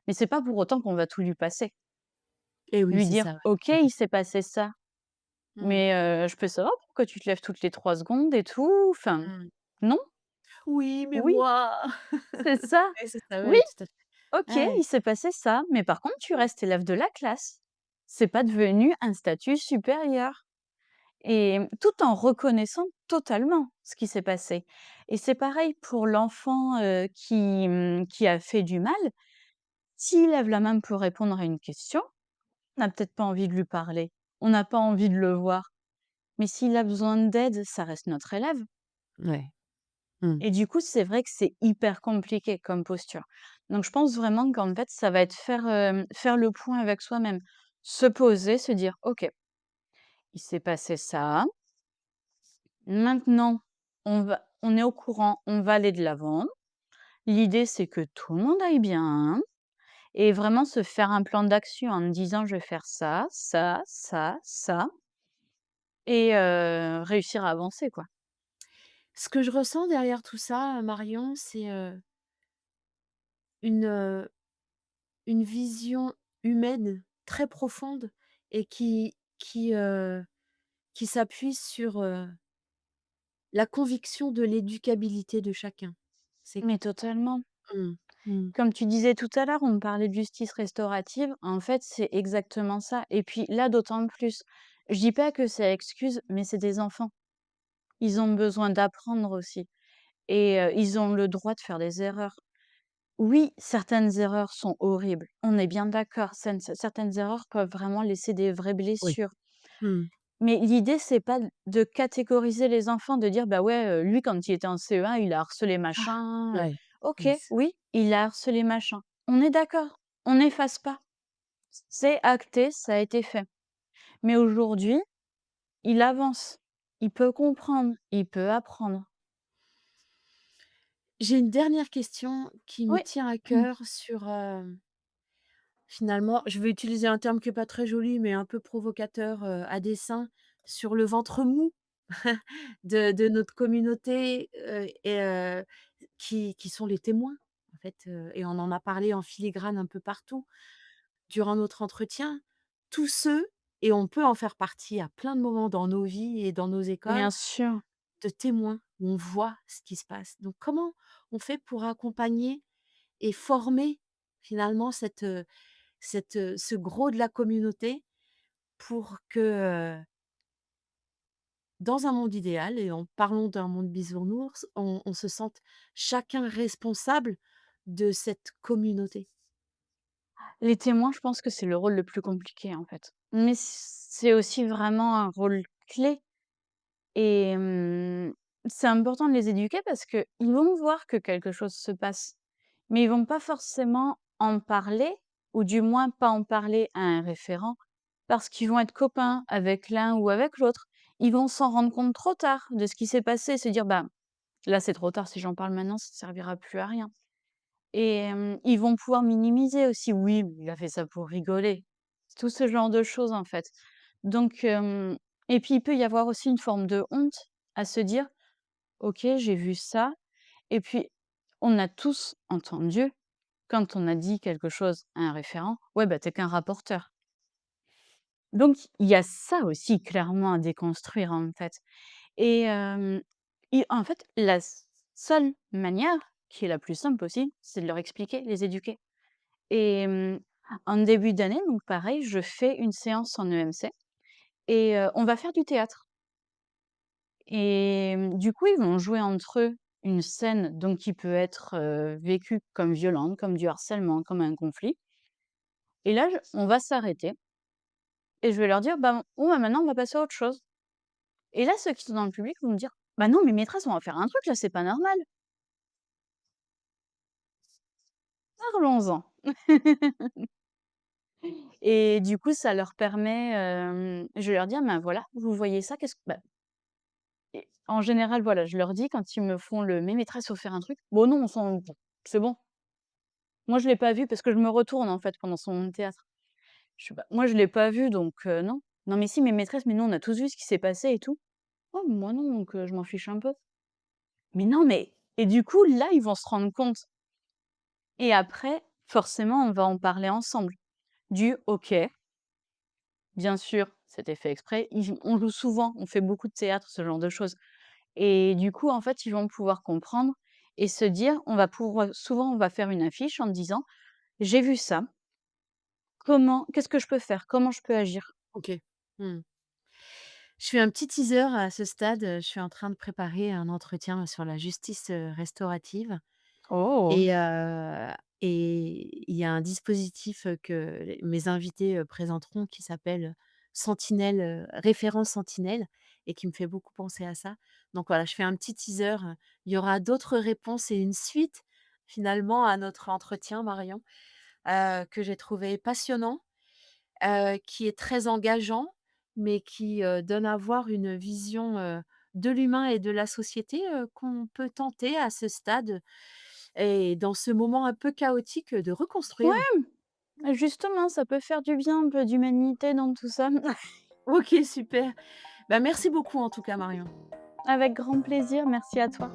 mais c'est pas pour autant qu'on va tout lui passer. Et oui, Lui c'est dire: ça, ouais. «OK, Tout à il fait. s'est passé ça, Mmh. mais je peux savoir pourquoi tu te lèves toutes les 3 secondes et tout?» Enfin, Mmh. non, Oui, mais oui, moi c'est ça. ouais, c'est ça, Oui, ouais, tout à fait. OK, Ouais. il s'est passé ça, mais par contre, tu Mmh. restes élève de la classe. C'est pas devenu un statut supérieur. Et tout en reconnaissant totalement ce qui s'est passé. Et c'est pareil pour l'enfant, qui a fait du mal. S'il lève la main pour répondre à une question, on n'a peut-être pas envie de lui parler, on n'a pas envie de le voir. Mais s'il a besoin d'aide, ça reste notre élève. Ouais. Mmh. Et du coup, c'est vrai que c'est hyper compliqué comme posture. Donc je pense vraiment qu'en fait, ça va être faire le point avec soi-même. Se poser, se dire: «OK, il s'est passé ça. Maintenant, on est au courant, on va aller de l'avant. L'idée, c'est que tout le monde aille bien et vraiment se faire un plan d'action en me disant: «Je vais faire ça, ça, ça, ça» et réussir à avancer, quoi. Ce que je ressens derrière tout ça, Marion, c'est, une, une vision humaine très profonde et qui s'appuie sur, la conviction de l'éducabilité de chacun. C'est Mais totalement. mmh, mmh, Comme tu disais tout à l'heure, on parlait de justice restaurative. En fait, c'est exactement ça et puis là, d'autant plus. Je dis pas que c'est excuse, mais c'est des enfants. Ils ont besoin d'apprendre aussi et ils ont le droit de faire des erreurs. Oui, certaines erreurs sont horribles, on est bien d'accord. Certaines erreurs peuvent vraiment laisser des vraies oui, blessures. mmh, Mais l'idée, c'est pas de catégoriser les enfants, de dire: «Bah, ouais, lui, quand il était en CE1, il a harcelé ah, machin». ouais, OK, oui, c oui, il a harcelé machin. On est d'accord, on n'efface pas. C'est acté, ça a été fait. Mais aujourd'hui, il avance, il peut comprendre, il peut apprendre. j'ai une dernière question qui me Oui. tient à cœur sur, finalement, je vais utiliser un terme qui est pas très joli, mais un peu provocateur, à dessein, sur le ventre mou de notre communauté, qui sont les témoins, en fait, et on en a parlé en filigrane un peu partout durant notre entretien. Tous ceux et on peut en faire partie à plein de moments dans nos vies et dans nos Bien écoles, sûr. de témoins où on voit ce qui se passe. Donc comment on fait pour accompagner et former finalement ce gros de la communauté pour que, dans un monde idéal et en parlons d'un monde bisounours, on se sente chacun responsable de cette communauté. Les témoins, je pense que c'est le rôle le plus compliqué, en fait. Mais c'est aussi vraiment un rôle clé et c'est important de les éduquer parce qu'ils vont voir que quelque chose se passe, mais ils vont pas forcément en parler ou du moins pas en parler à un référent parce qu'ils vont être copains avec l'un ou avec l'autre. Ils vont s'en rendre compte trop tard de ce qui s'est passé et se dire: «Bah, là, c'est trop tard, si j'en parle maintenant, ça servira plus à rien». Et ils vont pouvoir minimiser aussi: «Oui, mais il a fait ça pour rigoler». Tout ce genre de choses, en fait. Donc et puis il peut y avoir aussi une forme de honte à se dire: «OK, j'ai vu ça», et puis on a tous entendu quand on a dit quelque chose à un référent: «Ouais, bah, tu qu'un rapporteur». Donc il y a ça aussi clairement à déconstruire, en fait. Et en fait, la seule manière, qui est la plus simple aussi, c'est de leur expliquer, les éduquer. Et en début d'année, donc pareil, je fais une séance en EMC et on va faire du théâtre. Et du coup, ils vont jouer entre eux une scène donc qui peut être, vécue comme violente, comme du harcèlement, comme un conflit. Et là, je on va s'arrêter et je vais leur dire: «Bah, bon, bah, maintenant on va passer à autre chose». Et là, ceux qui sont dans le public vont me dire: «Bah, non, mais maîtresse, on va faire un truc là, c'est pas normal». Parlons-en. Et du coup, ça leur permet, je vais leur dire: «Ben, voilà, vous voyez ça, qu'est-ce que» bah, et en général, voilà, je leur dis quand ils me font le: «Mais maîtresse, faut faire un truc». «Bon non, on s'en c'est bon. Moi, je l'ai pas vu» parce que je me retourne, en fait, pendant son théâtre. Je fais: «Bah, moi, je l'ai pas vu donc non». «Non, mais si, mais maîtresse, mais nous, on a tous vu ce qui s'est passé et tout». «Oh, moi non, donc je m'en fiche un peu». «Mais non, mais» et du coup, là, ils vont se rendre compte et après, forcément, on va en parler ensemble. Du: «OK, bien sûr, c'était fait exprès». On joue souvent, on fait beaucoup de théâtre, ce genre de choses. Et du coup, en fait, ils vont pouvoir comprendre et se dire on va pouvoir souvent, on va faire une affiche en disant: «J'ai vu ça, comment qu'est-ce que je peux faire? Comment je peux agir?» OK. Mmh. Je fais un petit teaser à ce stade, je suis en train de préparer un entretien sur la justice, restaurative. Oh! Et il y a un dispositif, que mes invités, présenteront qui s'appelle Sentinelle, référent Sentinelle et qui me fait beaucoup penser à ça. Donc voilà, je fais un petit teaser, il y aura d'autres réponses et une suite finalement à notre entretien Marion, que j'ai trouvé passionnant, qui est très engageant, mais qui, donne à voir une vision, de l'humain et de la société, qu'on peut tenter à ce stade et dans ce moment un peu chaotique, de reconstruire. Ouais, justement, ça peut faire du bien, un peu d'humanité dans tout ça. OK, super. Bah, merci beaucoup en tout cas Marion. Avec grand plaisir, merci à toi.